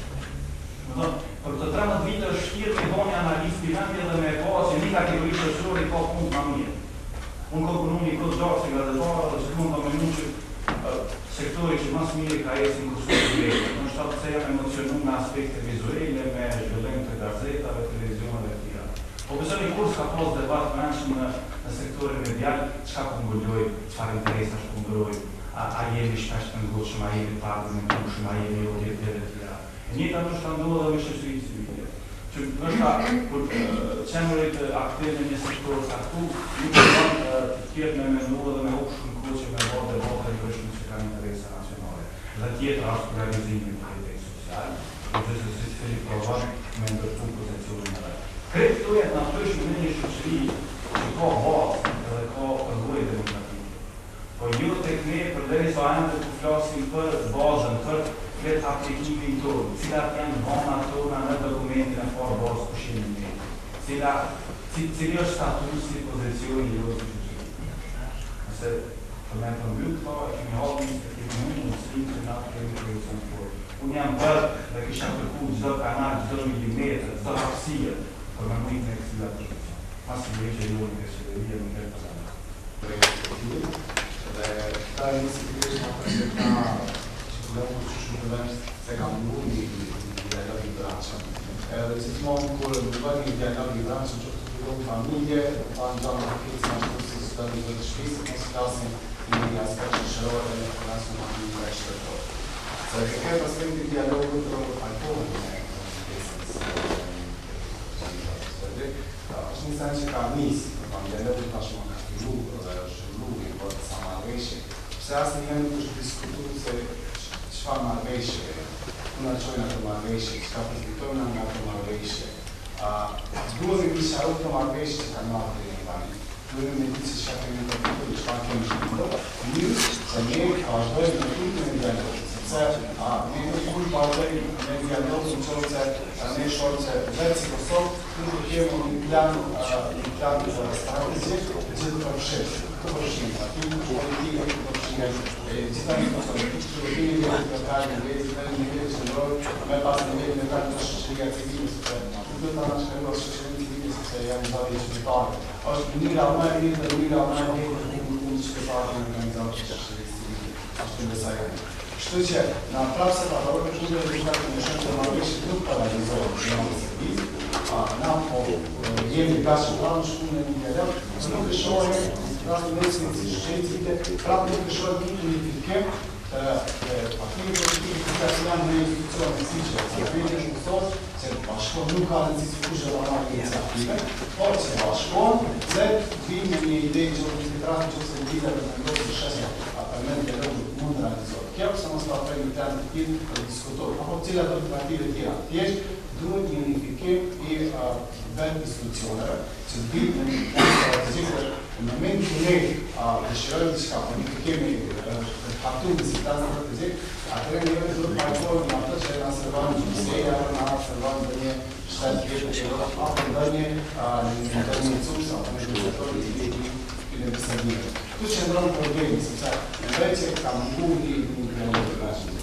Për të 13 vite është shtirë me boni analistë financie dhe me e po që një kategori shoqërore i ka punë më mirë. Unë kom punu një këtë gjatë që nga dhe para dhe që mund të menu që sektori që mas mire ka esi në kërsu të vejtë. Në shtatë se jam emocionu me aspekte vizuele, me zhvillim të gazetave, televizionave e tjera. Po besoj një kurs ka pos debat më anshëm në sektorin medial, qka pëngulloj, qfar interesa shpëndroj, a jemi shpesh të ngushëm, a jemi pardë në ngushëm, a jemi objektive e tjera. E njëta në shtë ndohë dhe me shështëri civile. Që nështë kur qenurit aktive në një sektor saktu, një përban të tjetë me menduë dhe me hukshë në koqe me vode e kërëshme që ka interesa nacionale. Dhe tjetë rastë realizimi të rejtej social, dhe se si të provan me ndërtu pozicionin e vetë. Kretë të jetë natërshme në një shëqëri që ka bazë dhe ka përgojë demokratike. Po ju të këne përderi sa ajnë të flasim për bazën, për kretë aplikimin tonë, cilat janë vana tona në dokumentin e farë bazë pushimin me, cili është statusi pozicioni jo të shëqëri. Nëse përmen të mbyllë të e kemi halë njështë të kemi mundë muslim që na të kemi projecion të forë. Unë jam bërë dhe kisha kërku gjdo kanal, gjdo milimetrë, gjdo hapsirë, për me mujtë në kësila të shëqëri. Masë në që ju në këshëllëria në kërë të zanë. Dhe ta iniciativisht në përshëta që përlemu që shumë të vërës se kam mundi një dialog i branqën. Edhe që të mojnë kërë në bërë një dialog i branqën që të përlemu familje, pa në gjamë në këtë në shkërë si së të një të shpisë, në së klasin një aspekt që shërore dhe në klasin në një dhe shtërëtorë. Se ke këtë aspekt i dialogu të fajtohën në është një sen që ka njësë, në dialogu të shumë ka fillu dhe është rrugë i bërë sa marveshje. Pse asë një nuk është diskutu se qëfar marveshje, kuna qojnë atë marveshje, qëka përfitojnë nga atë marveshje. Duhet me kisha u të marveshje që ka marrë të një bani. Duhet me di që shka kemi të përfitojnë, qëfar kemi shkëmë. Njës që ne vazhdojnë në këtë në dialog. Sepse ne nuk kur vazhdojnë në dialog në qërë që ne shorë që vetë si Kosovë, nuk kemi një plan strategjik që të përshirë. Të përshirë, ati nuk politikë të përshirë. Gjitha një Kosovë, që të vini një të kajnë në vejtë, në një vejtë që nërojë, me pas në vejtë në kajnë të shëshëria civile, sepse nuk të në shkërë shëshëria civile, sepse janë zari qytetarë. Është njëra më e mirë dhe njëra më e mirë në qytetarë në organizatë shëshëria civile. Ashtë në besaj. Kështu që në prapë se patorë për shumë dhe në shumë të marveshit nuk paralizohet në në servizë, na po jemi gashë në shumë në një dialog, nuk të shohë rastë në nësë në shqecite, prapë nuk të shohë një unifikim të pakimi politikë të që janë në institucionë si që të vejtë në Kosovë, që bashkon nuk ka në zisë kushë dhe marrë iniciative, por që bashkon dhe vinë një ide që të tratë që se në dhe në ndosë në shesë apërmen të rëmë mund të realizohet. Kjo se mos ta prej në termë të tjilë të diskutohet, apo cilat alternative tjera. Thjesht duhet një unifikim i vetë institucioneve, që të bitë në një plan strategjik në moment që ne dëshirojmë diçka, unifikimi faktumë si plan strategjik, atëre njëve duhet të pajtojnë në atë që na servan gjëseja, na servan dhe një shtetë vjetë që apo dhe një cusë, apo një gjësetori i në pësërnire. Tu që ndronë problemi, sepse në vej që ka mungu një dialog të nashën.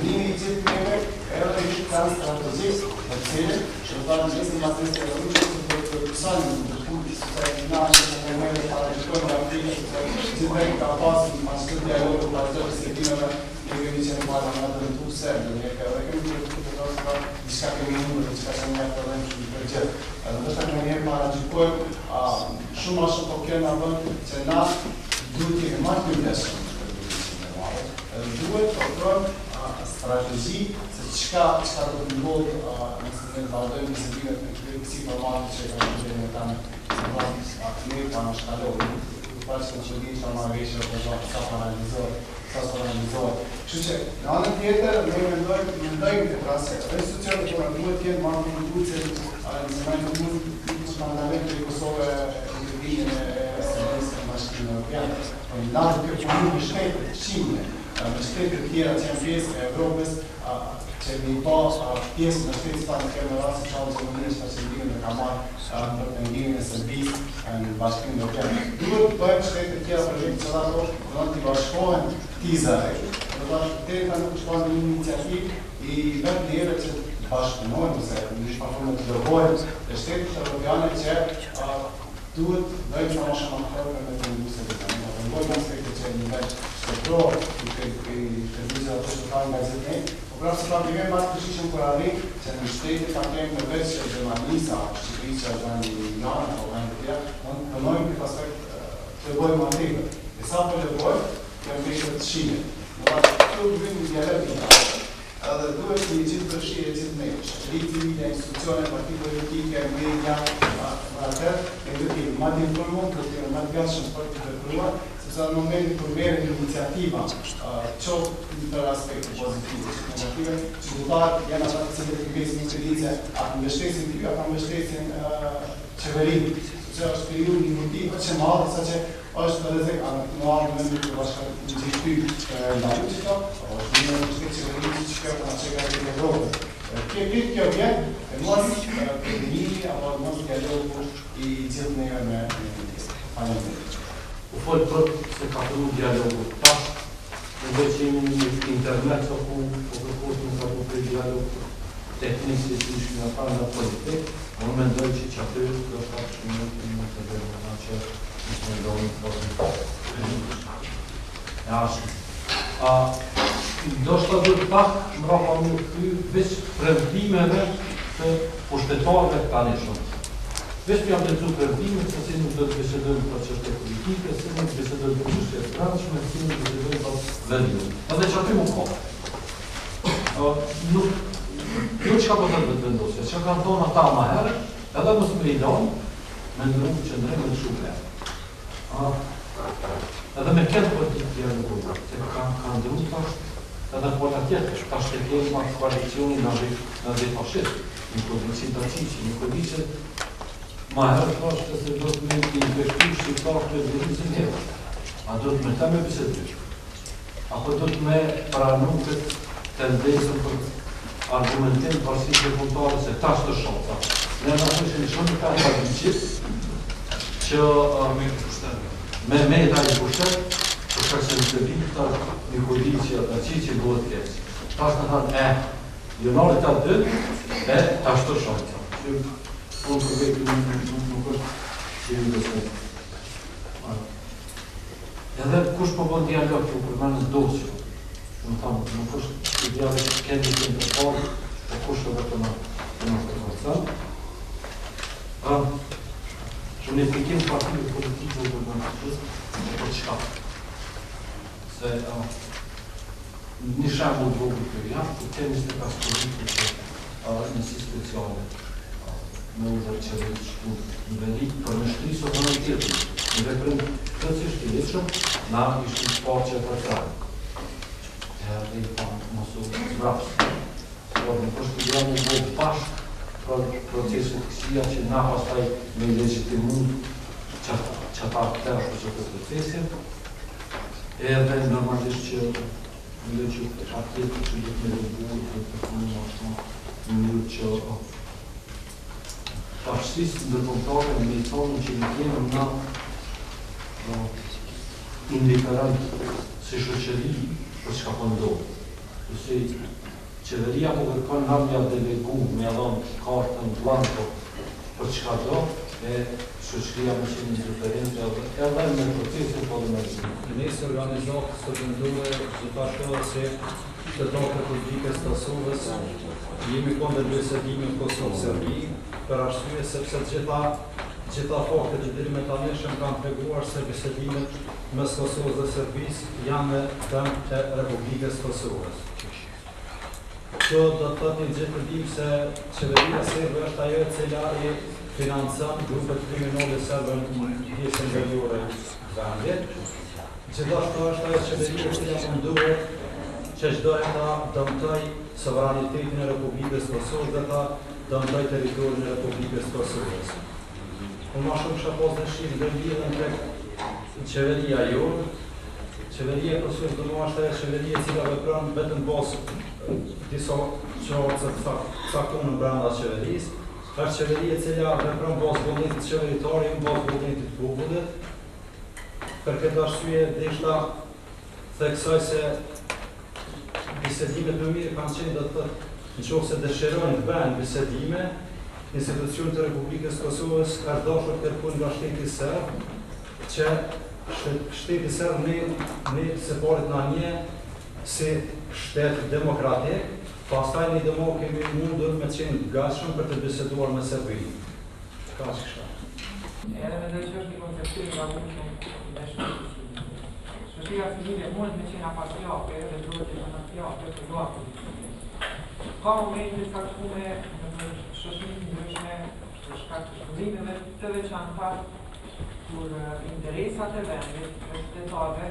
Një gjithë njëve, edhe një plan strategjik të cilë, që të parë në gjithë një matrisë të rrujë, që të pësanë në të puti, sepse në nashën që në mëjë para gjithë në afrikë, sepse gjithë vej ka pasë në masë të dialog të parëgjë të sekinëve, një vemi që në parë në atë në tu sërë, në edhe kemi që të të rrasë ka, diçka kemi numër, diçka që në të rrëmë që në përgjë. Edhe nështë të njerë para gjykojmë, shumë ashtë po kena vënd që na duhet të marrë të ndeshëm në përgjithësinë e marrë. Edhe duhet të ofrojmë strategji se çka do të ndodhë nëse ne vazhdojmë të zgjidhet me këtë si format që kanë qenë në tanë ne pa në shkallojë. Pashë që di që marrëveshje apo sa analizohet. Kështu që në anën tjetër ne mendojmë të prasë institucionet që duhet të jenë marrë në kundëse në mandamento di Kosovë intervine e sëndërisë në bashkimin Europian. Në ladë këtë përru në shtetë të qime, në shtetë të tjera që janë pjesë e Evropës, që mi pa pjesë në shtetë stanë të kemë në rrasë që alë zëmënisht që ndihën dhe ka marrë për ndihën e sëndërisë në bashkimin Europian. Duhet të bëjmë shtetë të tjera për gjithë që da to, në të bashkohen tizare. Të ka nuk shkohen një iniciativë i vetë njëre që bashkëpunojnë, ose në shpafurme të dërgojnë, dhe shtetë të Europiane që duhet dojmë sa më shumë aktorë që në shtetit ka kemë në veç që Gjermanisa, Shqipërisë që është vendi Janë, apo vendi tjerë, mund të pënojmë këtë aspekt të bëjmë antikë. E sa po të bëjmë, kemë bishë të shime. Në atë të bëjmë një dialektë, edhe duhet një gjithë përshirë e gjithë ne. Shqipëri, institucione, parti politike, media, atër, e duhet të ma të informuar, të të ma të gashëm për të përpruar, sepse në momentin kur merren iniciativa, qoftë për aspekte pozitive, që negative, qytetarët janë ata të cilët kërkesin incidence, atë mbështesin ty, ata mbështesin qeverinë, sepse është periudhë një motive që madhe, saqë është rrezik në ardhmen të bashkëpunimit të ty nga Luçka, është një mbështetje qeverinë që ka në çeka të Evropës. Kjo vjen e mos përgjigje apo mos dialogu I gjithë neve me faleminderit. U folë për se ka përru dialogu tash, në që jemi një internet sa ku kërkosin sa ku për dialogu teknikë si ishë nga ta nga politik, unë mendoj që që aty është atë shumë në të dërë nga që ishë në dojnë të ashtë. Do shta dhërë pak më rapa më këty veç premtimeve të pushtetarve këta një shumë. Veç për jam të nëzu premtime, se si nuk do të bisedojmë për çështje politike, se nuk bisedojmë për çështje të brendshme, se nuk bisedojmë për vendimin. Edhe që aty më ka. Jo që ka po të vendosje, që kanë thonë ata ma herë, edhe mos më I donë, me ndërru që ndrejmë në shumë. Edhe me këtë politikë të janë në se ka ndërru tash, edhe po të tjetë, tash të kemi ma koalicioni në dhe fashistë, një kodicin të qiqi, një kodicin ma herë thoshtë se do të me investu shqiptarë të dhërizin herë. A do të me ta me bisedysh? Apo do të me pranu këtë tendencën për argumentin përsi të punëtare se tash të shota. Ne në ashtë në shumë ka tradicit që me me ta I pushtet, për shkak se në të vitë ta një kodicja të qiqi duhet kjesë. Tash në thanë, jonarit ta dëtë, tash të shota. Unë përvejtë nuk është që ju dhe se. Edhe kush po bën dialog që u përmenës dosjo. Në thamë, nuk është I dialog që kendi të në parë, po kush edhe të në përmësën. Unifikim partive politike u përmenës për qka. Se një shemë në drogë të jashtë, të kemi së të kasë politike që nësi speciale. Në udhër që dhe të shku në vendit për në shtri sot në në tjetë. Në veprim këtësisht I leqëm, na ishtë në pache për trajnë. Dhe I pa mosu zbrapsë. Por në kështë të gjeni bëjt bashkë për procesit kësia që na pastaj me legitimu që ta tërshë që të procesin. Edhe normalisht që në leqëm atjetë që jetë me rëbullë dhe të përnë në ashtë në një që Pashtisë ndërkombëtare me I thonë që në kemi na indiferent si shoqëri për çka po ndodh. Si qeveria po kërkon na mja delegu me dhënë kartën blanko për çka do, e shoqëria më qenë indiferente edhe me procesin po dhe me zi. Nëse organizatës të vendore gjithashtu se Shtetet Republikës të Kosovës jemi kundër bisedimit Kosovë-Serbi për arsye sepse gjitha faktet që deri më tani kanë treguar se bisedimet mes Kosovës dhe Serbisë janë në dëm të Republikës Kosovës. Kjo do të thotë një gjë të dim se qeveria serbe është ajo e cila I financon grupet kriminale serbe në pjesën veriore të vendit. Gjithashtu është ajo qeveria e cila mundohet që çdo e ta dëmtoj sovranitetin e Republikës Kosovës dhe ta dëmtoj territorin e Republikës Kosovës. Unë ma shumë kisha pas dëshirë dhe lidhen tek qeveria jonë. Qeveria e Kosovës do të është ajo qeveria e cila vepron vetëm bazë disa çorce të caktuara brenda qeverisë. Është qeveria e cila vepron bazë vullnetit qeveritar, jo bazë vullnetit të popullit. Për këtë arsye deshta theksoj se bisedimet më mirë kanë qenë do të thotë nëse dëshirojnë të bëjnë bisedime, institucionet e Republikës Kosovës ka dashur të kërkojnë nga shteti serb që shteti serb ne separat na një si shtet demokratik Pastaj një demo kemi mundur me qenë gatshëm për të biseduar me Serbinë. Ka që kësha. Edhe mendoj që është një konceptim nga unë shumë dhe shumë. Shoqëria civile mund me qenë apatriote edhe duhet të jenë apatriote për doa politike. Ka momente të caktuara në shoqëri të ndryshme për shkak të shkollimeve të veçanta kur interesat e vendit dhe qytetarëve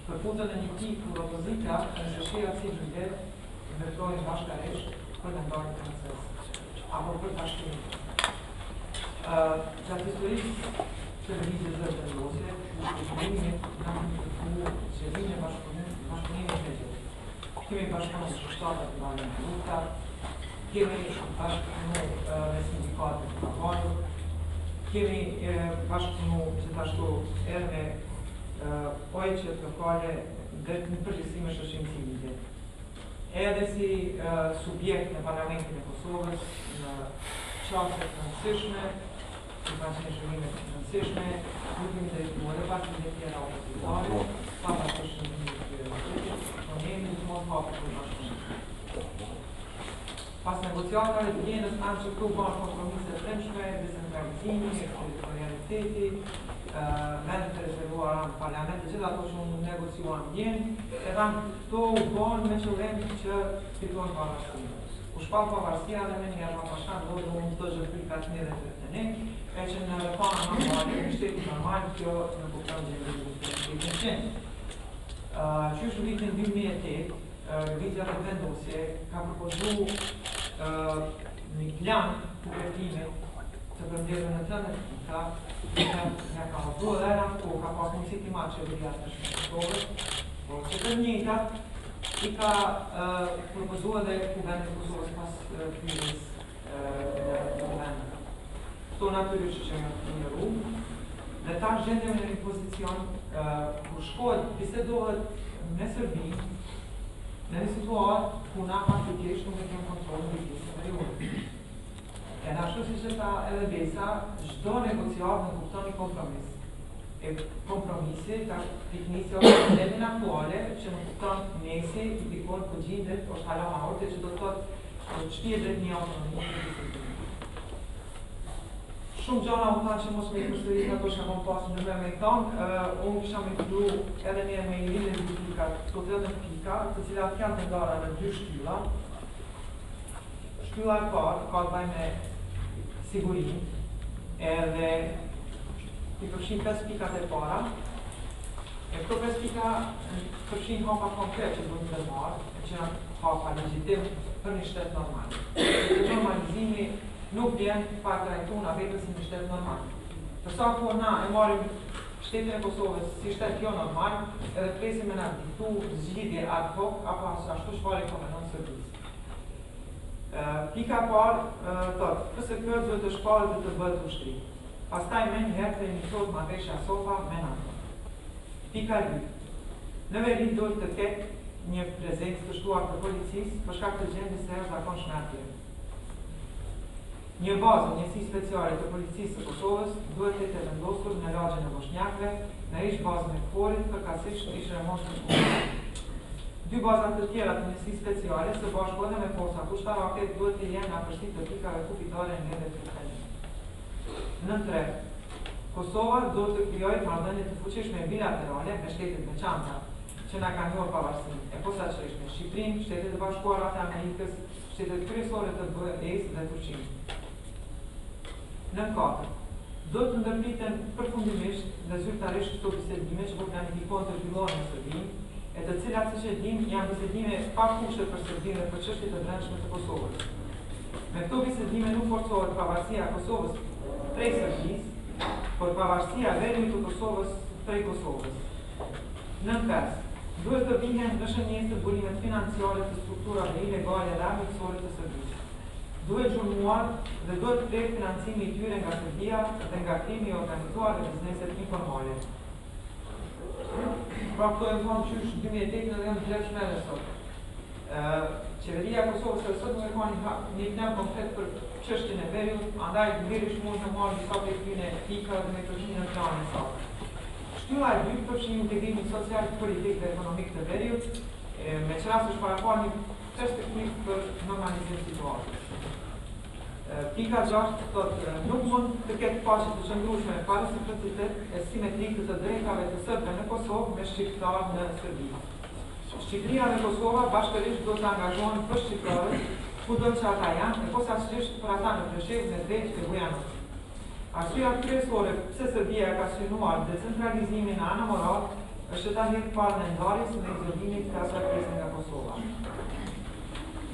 përfuten në një pikë kur opozita në shoqëria civile veprojnë bashkërisht për të ndarë proces apo për bashkërim. Gjatë historisë të lëvizjes dhe të vendosje, shkollimit në të që vinë bashkëpunimit me gjithë. Kemi bashkëpunuar me shtetet të ndalën të lufta, kemi bashkëpunuar me sindikatet të pavarur, kemi bashkëpunuar gjithashtu edhe me OEQ-t lokale dhe në përgjithësi me shoqërinë civile. Edhe si subjekt në Parlamentin e Kosovës, në çaste të rëndësishme, që kanë qenë zhvillime të rëndësishme, nuk kemi drejtuar dhe partitë e tjera opozitare, pa pasur shërbime të prioritetit, por ne jemi gjithmonë hapur për bashkëpunim. Pas negociatave të vjenës kanë qëftu bashkë kompromise të brendshme, decentralizimi, territorialiteti, vendet të rezervuara në parlament, gjithë ato që unë negociuan vjenë, edhe këto u banë me qëllim që fituan pavarësinë. U shpall pavarësia dhe me njerë ma pashkan do unë të zhëpri 4.031, e që në reforma normale, në shtetit normal, kjo në kupton gjendje që është vitin 2008, Lëvizja dhe vendosje ka propozu një plan të përtimit të përmbledhur në 13 pika, nga ka hapur dhe në ko, ka pas një sitimat që vëria të Kosovës, por që të njëjtat i ka propozu edhe Kuvendit të Kosovës pas pyrës në Kuvendit. Këto natyrisht që në njëru, dhe ta gjendem në një pozicion kur shkojt bisedohet me Serbinë, në një situatë ku na faktikisht nuk e kemë kontrol në gjithë periudhë. E në ashtu si që ta edhe Besa, çdo negociat në kupton një kompromis. E kompromisi ka piknisja o problemin aktuale që në kupton nesi i pikon ku gjindet o shkala ma orte që do të thotë shpje drejt një autonomi në gjithë. Shumë gjana u thanë që mos me i përsërit ato që kam pasur në me i thanë, unë kisha me këtu edhe një me i rinë në pikat, të të në pika, të cilat janë të ndara në 2 shtylla. Shtylla e parë ka të bëj me sigurinë, edhe i përfshin 5 pikat e para. E këto 5 pika përfshin hapa konkret që duhet të marrë, që janë hapa legjitim për një shtet normal. Normalizimi nuk vjen pa trajtu në vetës si një shtet normal. Përsa ku na e marim shtetin e Kosovës si shtet jo normal, edhe presim e na diktu zgjidhje ad hoc, apo ashtu shpare komenon Serbisë. Pika parë, thotë, pëse kjo duhet të shpare dhe të bëhet ushtri. Pastaj me njëherë të emitot ma vesha sofa me NATO. Pika 2. Në veri duhet të ketë një prezencë të shtuar të policisë për shkak të gjendjes së jashtëzakonshme atje. Një bazë njësi speciale të policisë të Kosovës duhet të jetë vendosur në lagjen e Bosnjakëve, në ish bazën e Kforit, përkatësisht ish remosht në Kosovë. 2 bazat të tjera të njësi speciale së bashku edhe me forca kushtarake duhet të jenë në afërsi të pikave kufitare në edhe të Kosovës. Në 3. Kosova duhet të krijojë marrëdhënie të fuqishme bilaterale me shtetet veçanta që na kanë njohur pavarësinë, e posaçërisht me Shqipërinë, Shtetet e Bashkuara të Amerikës, shtetet kryesore të BE-s dhe Turqinë. Në 4. Do të ndërpriten përfundimisht dhe zyrtarisht këto bisedime që po planifikojnë të zhvillohen në Serbinë, e të cilat siç e dimë janë bisedime pa kushte për Serbinë dhe për çështjet e brendshme të Kosovës. Me këto bisedime nuk forcohet pavarësia e Kosovës prej Serbisë, por pavarësia e vendit të Kosovës prej Kosovës. Në 5. Duhet të vihen në shënjes të burimet financiare të strukturave ilegale dhe armiqësore të Serbisë. Duhet zhurmuar dhe duhet të krejt financimi i tyre nga Serbia dhe nga krimi i organizuar dhe bizneset informale. Pra këto e thonë qysh 2008 në dhe në drejtshme edhe sot. Qeveria e Kosovës e sot nuk e ka një plan konkret për çështjen e veriut, andaj vërish mund të marrë disa prej këtyre pika dhe me përfshin në planin e saj. Shtylla e dytë përfshin integrimin social, politik dhe ekonomik të veriut, me që rast është paraqur një perspektivë për normalizim situatës. Pika 6 thotë nuk mund të ketë paqe të qëndrueshme pa reciprocitet e simetrikë të drejtave të serbëve në Kosovë me shqiptarë në Serbi. Shqipëria dhe Kosova bashkërisht do të angazhohen për shqiptarët kudo që ata janë, e posaçërisht për ata në Preshevë, në Dreqë dhe Bujanovac. Arsyeja kryesore pse Serbia ka synuar decentralizimin në anë moral është ta hirë parë në ndarjes në izolimin të asaj pjesë nga Kosova.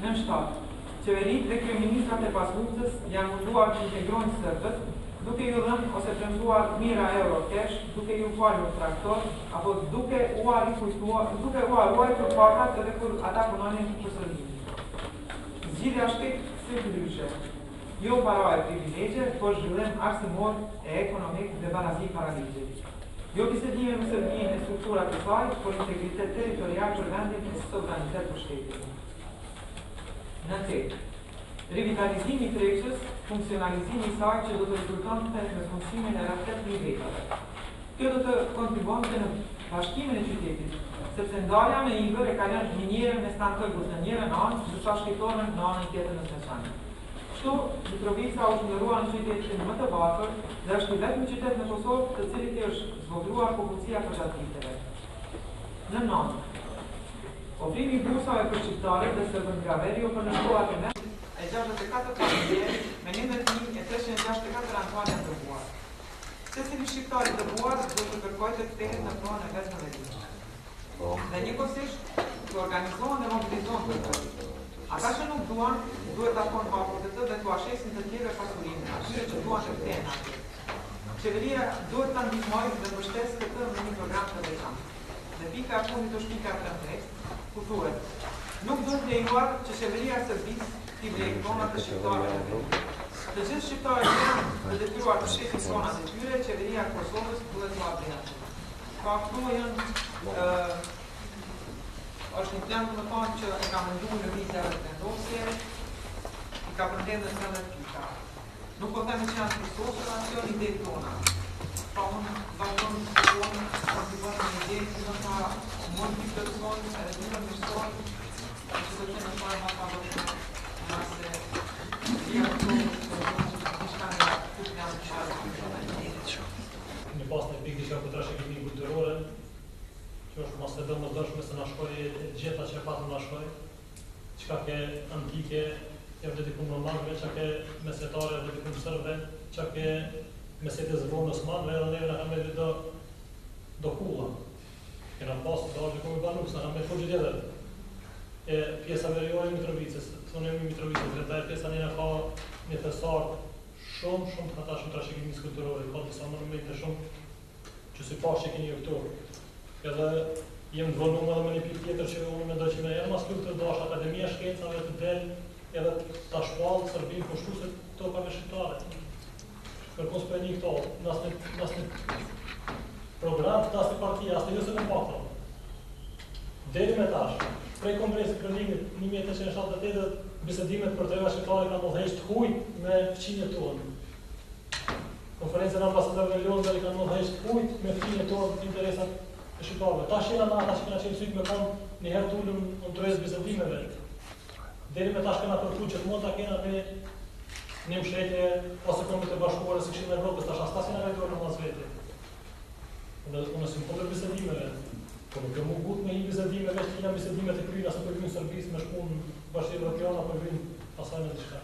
Në 7. Qeveritë dhe kryeministrat e paslucës janë munduar të integrojnë serbët, duke ju dhënë ose premtuar mira euro cash, duke ju falur traktor, apo duke u ruajtur pakat edhe kur ata punonin për Serbinë. Zgjidhja shtet si ndryshe. Jo para e privilegje, por zhvillim arsimor e ekonomik dhe barazi para ligjit. Jo bisedime me Serbinë e strukturat të saj, por integritet territorial për vendin e sovranitet për shtetin. Në 8. Revitalizimi i Trepçës, funksionalizimi i saj që do të rezultonte në funksionimin e rreth nivelave. Kjo do të kontribuonte në bashkimin e qytetit, sepse ndarja me Ibër e ka lënë minierën me Stantogut në njërin anë, ndërsa shqitorën në anën tjetër në Sneçani. Kështu, Mitrovica u shndërrua në qytetin më të varfër dhe është i vetmi qytet në Kosovë të cilit i është zvogëluar popullsia përgjatë viteve. Në 9. Ofrimi i bursave për shqiptarët dhe serbën nga Verio për në shkollat e mesme e 64 familje me 11.364 anëtarë janë dëbuar. Secili shqiptar i dëbuar do të kërkojë të kthehet në pronën e vet në Veti. Dhe njëkohësisht të organizohen dhe mobilizohen për të. Ata që nuk duan, duhet ta afrohen hapur të dhe t'u ashesin të tjerëve pasurinë, atyre që duan të kthehen atje. Qeveria duhet ta ndihmojë dhe mbështesë këtë me një program të veçantë. Dhe pika e fundit është pika 13, ku thuhet: nuk duhet lejuar që qeveria e Serbisë t'i blejë pronat të shqiptarëve. Të gjithë shqiptarët që janë të detyruar të shesin pronat e tyre, qeveria e Kosovës duhet t'u blejë. Këtu është një plan të më thonë që e ka munduar në viteve të vendosje, i ka përndedhur në 13 pika. Nuk po themi që janë Kosovë, por janë ide tona. Pa unë vazhdojmë të shkojmë, kontribuojmë në ide që do ta mund të plotësojmë, edhe të përmirësojmë, që do të kenë fare më favorite, nëse via këtu diçka nga këtë janë të shkallë. Në pas në pikë diçka për trashëgiminë kulturore, që është mos e domosdoshme se na shkoi gjeta që patëm na shkoi, çka ke antike, e vërtetë ku normale, çka ke mesetare dhe ku serbe, çka ke mesetë zvon Osmanëve, edhe ne na kanë do kulla. Kena pas do të komë banu sa me fuqi tjetër. E pjesa veriore e Mitrovicës, thonë Mitrovicës, vetë pjesa ne ka një festar shumë të fatashëm trashëgimisë kulturore, ka disa monumente shumë që si pas që keni këtu. Edhe jem vonuar edhe me një pikë tjetër që unë mendoj që me erë mas lutë të dash Akademia e Shkencave të del edhe ta shpallë Serbinë kushtuese këto pa shqiptare. Kërkon për një këto, nas në program të asë partia, asë të jësë në pakta. Deri me tash, prej kongresit kërlimit 1878, bisedimet për të eva shqiptare kanë mëdhejsht hujt me fqinje tonë. Konferencën ambasadorëve në Londër kanë mëdhejsht hujt me fqinje tonë të interesat e shqiptarëve. Ta shena na, ata që kena qenë sytë me konë njëherë tullëm në të rezë bisedimeve. Deri me tash kena përtu që të mund të kena me një mshretje ose kombit e bashkuare si këshim e Evropës, tash as ta si në rejtuar në mas vete. Unë si më për bisedimeve, por nuk e mu gut me i bisedimeve, që kina bisedime të kryna se për vynë Sërbis me shkun bashkë Evropiana për vynë pasaj në të shka.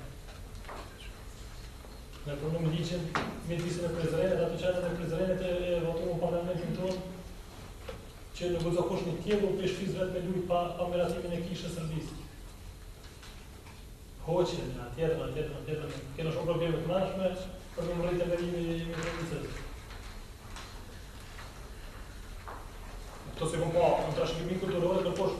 Në për në më diqen, me të visin e prezrenet, ato qenet e prezrenet e votumë parlamentin tonë, që në gëzokosh një tjegu për shfiz vetë me lujt pa meratimin e kishë Sërbis. Hoqen, tjetër. Kena shumë probleme të nashme për në mërit e verimi i Mitrovicës. Këto se kom pa, në trashëgimin kulturore kërkosh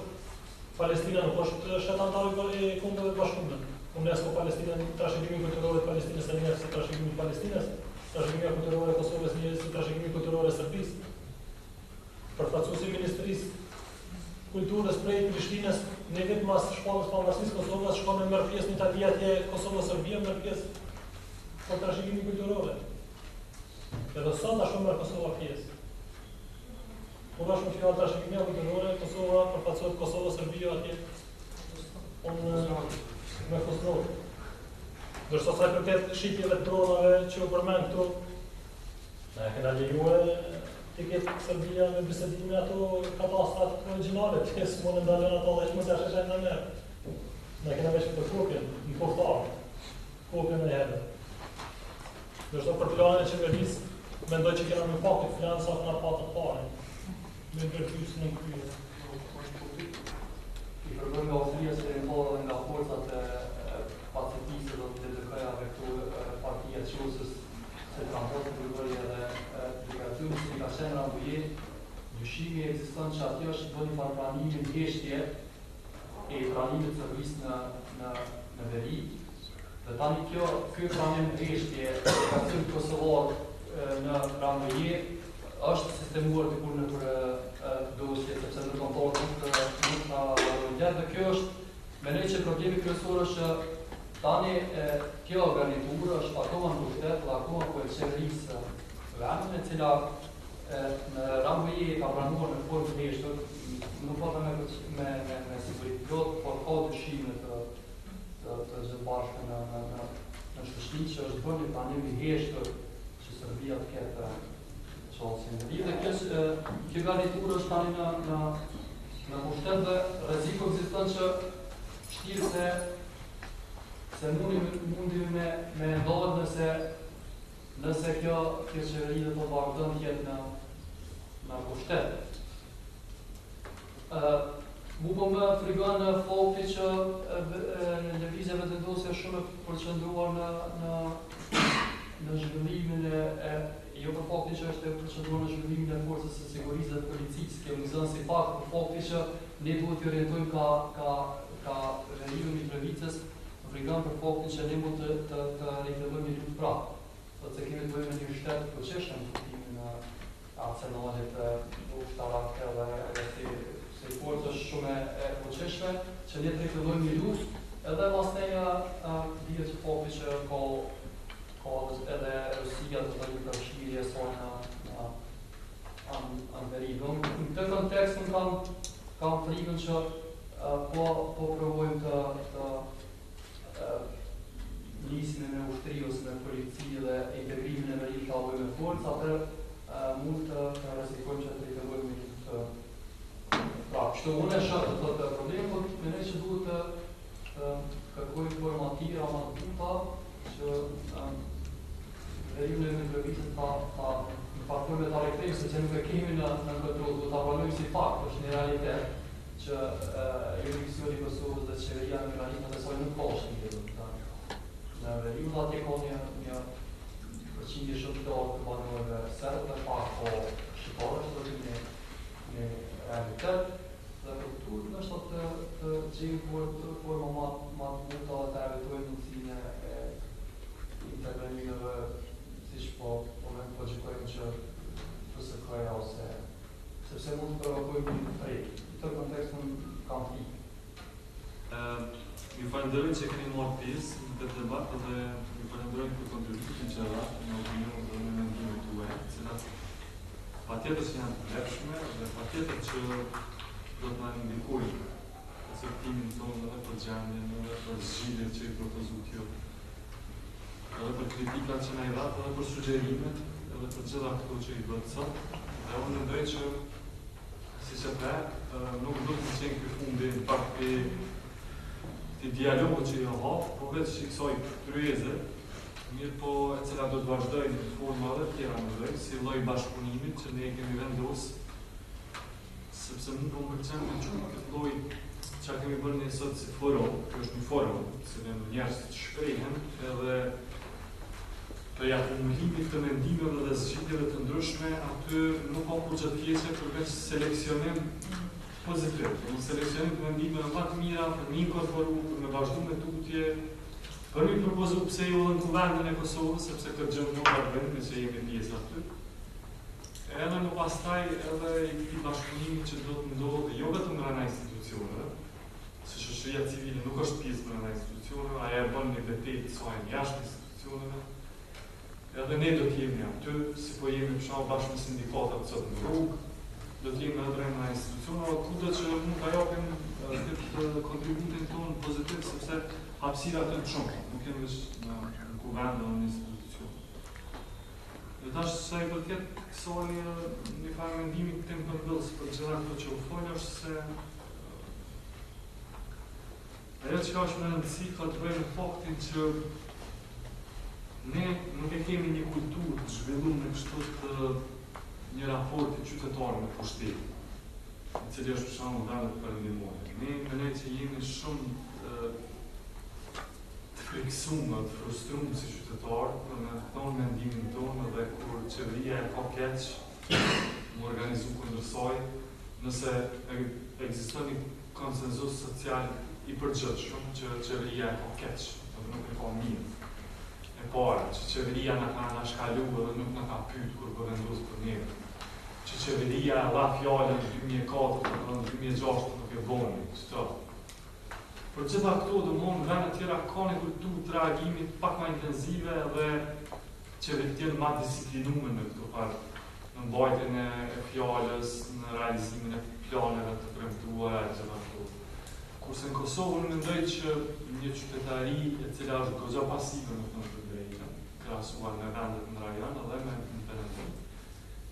Palestina nuk është shetë antarë e Kombeve të Bashkuara. UNESCO Palestina në trashëgimin kulturore të Palestinës e njërë si trashëgimin Palestinës, trashëgimin kulturore e Kosovës njërë si trashëgimin kulturore e Sërbisë. Përfaqësuesi i Ministrisë Kulturës prej Prishtinës, ne vetë mas shpallës pavarësisë Kosovës, shkon me merr pjesë në Itali atje Kosovë-Serbia, merr pjesë për trashëgimin kulturore. Edhe sot ashtu merr Kosova pjesë. Po bashkë me fjalë trashëgimia kulturore, Kosova përfaqësohet Kosovë-Serbia atje. me frustruar. Ndërsa sa i përket shitjeve të dronave që u përmend këtu, ne kena lejuar të ketë Serbia me bisedime ato katastrat origjinale, të kesë mund të ndalën ato dhe më të ashtë në merë. Ne kena veç për kopjen, në portarë, kopjen e herë. Ndërsa për planin e qeverisë, mendoj që kena me pak të flanë sa këna patë të pare. Me ndërtysë në kryje. I përbëm nga Austria se në tonë nga forcat e pacifistë do të DDK-jave këtu partia qusës se transport të përbërje dhe delegacionës që ka shenë Rambuje, dyshimi ekziston që atje është bëni farë pranimin heshtje e pranimit servis në veri. Dhe tani kjo pranim heshtje delegacion kosovar në Rambuje është sistemuar të kur në për dosje, sepse në kontor nuk ka valoritet, dhe kjo është, menej që problemi kryesor është tani kjo garniturë është akoma në pushtet dhe akoma po e qeverisë vendin, e cila në Rambuje ka pranuar në formë të heshtur, nuk po të me sigurit plot, por ka dyshime të gjithë bashkë në shështi që është bërë një pranimi heshtur që Serbia të ketë qosin në vijë. Dhe kjo garniturë është tani në pushtet dhe rreziku ekziston që shtirë se mundi me ndodhë nëse kjo qeveri dhe të vazhdon të jetë në pushtet. Mu po më frigon në fakti që lëvizjeve të dosje shumë përqendruar në zhvillimin jo për fakti që është përqendruar në zhvillimin e forcës së sigurisë dhe policisë, kemi zënë si fakt për fakti që ne duhet të orientojmë ka verimin i Drevicës, frigon për faktin që ne mund të rikëllojmë një lutë prapë. Se kemi të bëjmë një shtetë përqeshtë në kuptimin në arsenalit ushtarake dhe si forcë është shumë e përqeshme, që ne të rikëllojmë një lutë, edhe masneja dhije që fakti që ka edhe Rusia të të një përshirje sojnë në veri. Në këtë kontekst në kam frikën që po provojmë të nisme me ushtrius, me polici dhe integrimin e veri të avoj me forcë, atër mund të rrezikojmë që të rikëllojmë një të pra. Kështu unë e shërë të probleme, po të menej që duhet të kërkoj formatira ma të puta, që verimin e Drevicës në faktor me të rekthejmë, se që nuk e kemi në kontrol, do të avalojmë si fakt, është një realitet, që jurisdiksioni i Kosovës dhe qeveria në granitat e saj nuk ka shkite në veriu, dhe atje ka një përqindje shumë të dalë të banorëve serbë dhe pak po shqiparës dhe një realitet, dhe për këtu nështë të gjejmë forma ma të muta dhe të evitojmë mundësine e intervenimeve si që po gjykojmë që PSK-ja ose sepse mund të provokojmë një frikë. Në këtë kontekst mund kam frikë. Ju falenderoj që keni marrë pjesë në këtë debat dhe ju falenderoj për kontributin që dhatë në opinionin dhe në mendimet tuaja, të cilat patjetër që janë të vlefshme dhe patjetër që do të na ndikojnë aceptimin tonë edhe për gjendjen, edhe për zgjidhjet që i propozu kjo, edhe për kritikat që na i dhatë, edhe për sugjerimet, edhe për gjitha këto që i bëtë sot. Dhe unë mendoj që si që të nuk do të qenë këtë fundi në pak të dialogu që i hafë, po vetë që i kësoj kryeze, mirë po e cila do të vazhdojnë në forma dhe tjera mëdoj, si loj bashkëpunimit që ne kemi vendosë, sepse mund të më përqenë me qëmë këtë loj që kemi bërë një sot si forum, kjo është një forum, si në njerës të shprehen, edhe të jakumulimit të mendimeve dhe zgjidhjeve të ndryshme, aty nuk ka kur që të fjeqe përveç seleksionim pozitiv. Në seleksionim të mendimeve më të mira, për një inkorporu, për me vazhdu me tutje, për një propozu pse jo dhe në kuvendin e Kosovës, sepse këtë gjënë nuk ka vend, nëse jemi pjesë aty. Edhe më pastaj edhe i këtij bashkëpunimi që do të ndodhë jo vetëm brenda institucioneve, se shoqëria civile nuk është pjesë brenda institucioneve, ajo e bën një betejë të saj jashtë institucioneve. Edhe ne do t'jemi aty, si po jemi për bashkë me sindikatat sot në rrugë, do t'jemi edhe brenda institucioneve, kudo që mund ta japim këtë kontributin tonë pozitiv, sepse hapësira të shumë, nuk jenë veç në kuvend dhe në institucion. Dhe tash sa i përket kësaj një farë mendimi këtë më pëndëllës për gjitha këto që u folë është se ajo që është me rëndësi ka të bëjë me faktin që ne nuk e kemi një kulturë të zhvilluar në kështu të një raporti qytetar me pushtetin, i cili është për shembull vendet perëndimore. Ne mendoj që jemi shumë të friksuar, të frustruar si qytetar për me thonë mendimin tonë dhe kur qeveria e ka keq më organizu kundër saj, nëse ekziston një konsenzus social i përgjithshëm që qeveria e ka keq, nuk e ka mirë. E para, që qeveria na ka shkaluar dhe nuk na ka pyet kur po vendos për ne. Që qeveria dha fjalën 2004 dhe 2006 nuk e boni, çto. Për gjitha këto domthonë vendet tjera ka një kulturë të reagimit pak më intensive dhe qeveria tjenë më disiplinuar në këto farë, në mbajtjen e fjalës, në realizimin e planeve të premtuara e gjitha këto. Kurse në Kosovë unë mendoj që një qytetari e cila është goxha pasive në të drejtën, krahasuar me vendet në rajon edhe me në perëndim,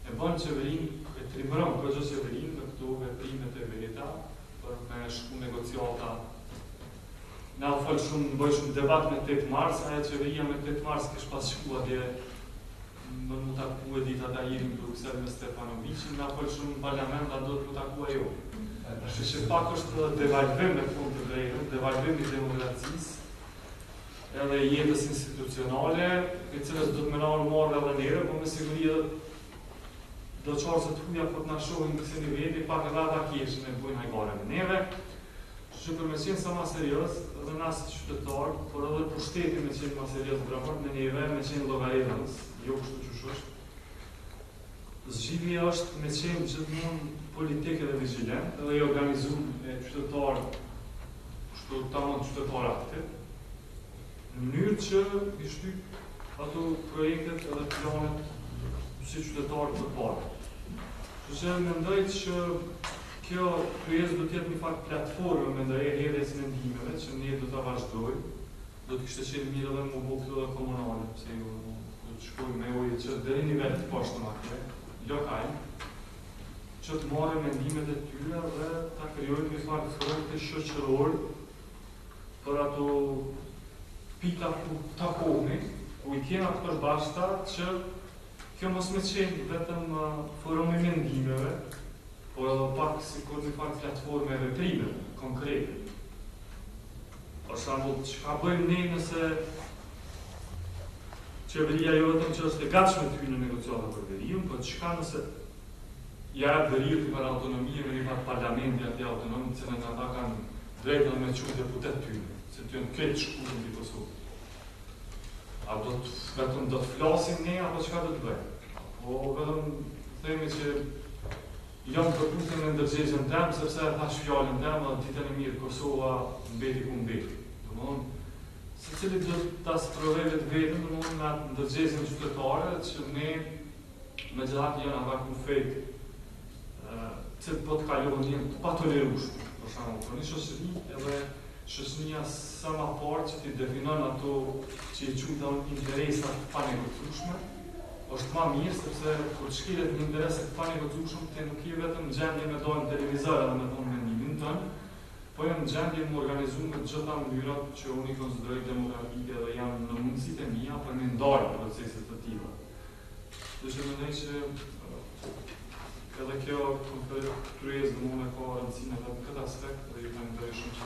e bën qeverinë, e trimëron goxha qeverinë në këto veprimet e veta për me shku negociata. Na u fol shumë, bëj shumë debat me 8 mars, ajo qeveria me 8 mars kish pas shku atje në më taku e dita ta jiri në Bruxelles me Stefanovićin, na fol shumë në parlament, a do të më taku ajo. Që pak është devalvim me fund të drejtën, devalvim i demokracisë, edhe jetës institucionale, i cilës do të mëna marrë edhe nere, po me siguri do qarë se të huja po të na shohin në kësi nivelli, pak edhe ata kjeshin e bujnë hajgare me neve, që për me qenë sa ma serios, edhe nasë qytetarë, por edhe pushteti me qenë ma serios në raport me neve, me qenë logaritmës, jo kështu që është. Zgjidhja është me qenë gjithmonë politike dhe vigilent, edhe i organizum e qytetarë, kështu tamam qytetarë aktiv, në mënyrë që i shtyp ato projektet edhe planet si qytetarë të parë. Që mendoj që kjo kryes do t'jetë një farë platformë me ndaj e hedhjes mendimeve që ne do t'a vazhdojmë, do t'kishte qenë mirë edhe më bëhë këto dhe komunale, se jo do t'shkojmë me ujë që deri nivel të poshtë në atje, lokal, që të marrë mendimet e tyre dhe ta krijojnë një farë të shoqëror për ato pika ku takohemi, ku i kena të përbashkëta që kjo mos me qenë vetëm forum i mendimeve, por edhe pak si kur një farë platforme e veprimeve, konkrete. Për shembull, çka bëjmë ne nëse qeveria jo vetëm që është e gatshme të hyjë në negociata për veriun, por çka nëse ja veriut i marrë autonomie me një farë parlamenti atje autonom, në cilën ata kanë drejtën me quajtur deputet tyre, se ty janë këtë shkullën të Kosovës. A vetëm do të flasim ne, apo çka do të bëjmë? Po vetëm themi që jam përputhje me ndërgjegjën tem, sepse e thash fjalën tem, dhe ditën e mirë Kosova mbeti ku mbeti. Domthonë, secili do ta sprovojë vetëm domthonë me atë ndërgjegjën qytetare që ne megjithatë janë ata ku fejt që po të kalojnë një të patolerueshme, për shembull, për një shoqëri edhe shoqëria sa më parë që ti definon ato që i quajnë interesa të panegociueshme, është ma mirë sepse kur shkilet një interes të panegociueshëm, ti nuk je vetëm në gjendje me dojnë televizor edhe me thonë mendimin tënë, po janë në gjendje më organizu me gjitha mënyrat që unë i konsideroj demokratike dhe janë në mundësit e mija për me ndarë proceset të tilla. Dhe që mendoj që edhe kjo kryes dhe mund e ka rëndësine dhe në këtë aspekt dhe i mendoj shumë që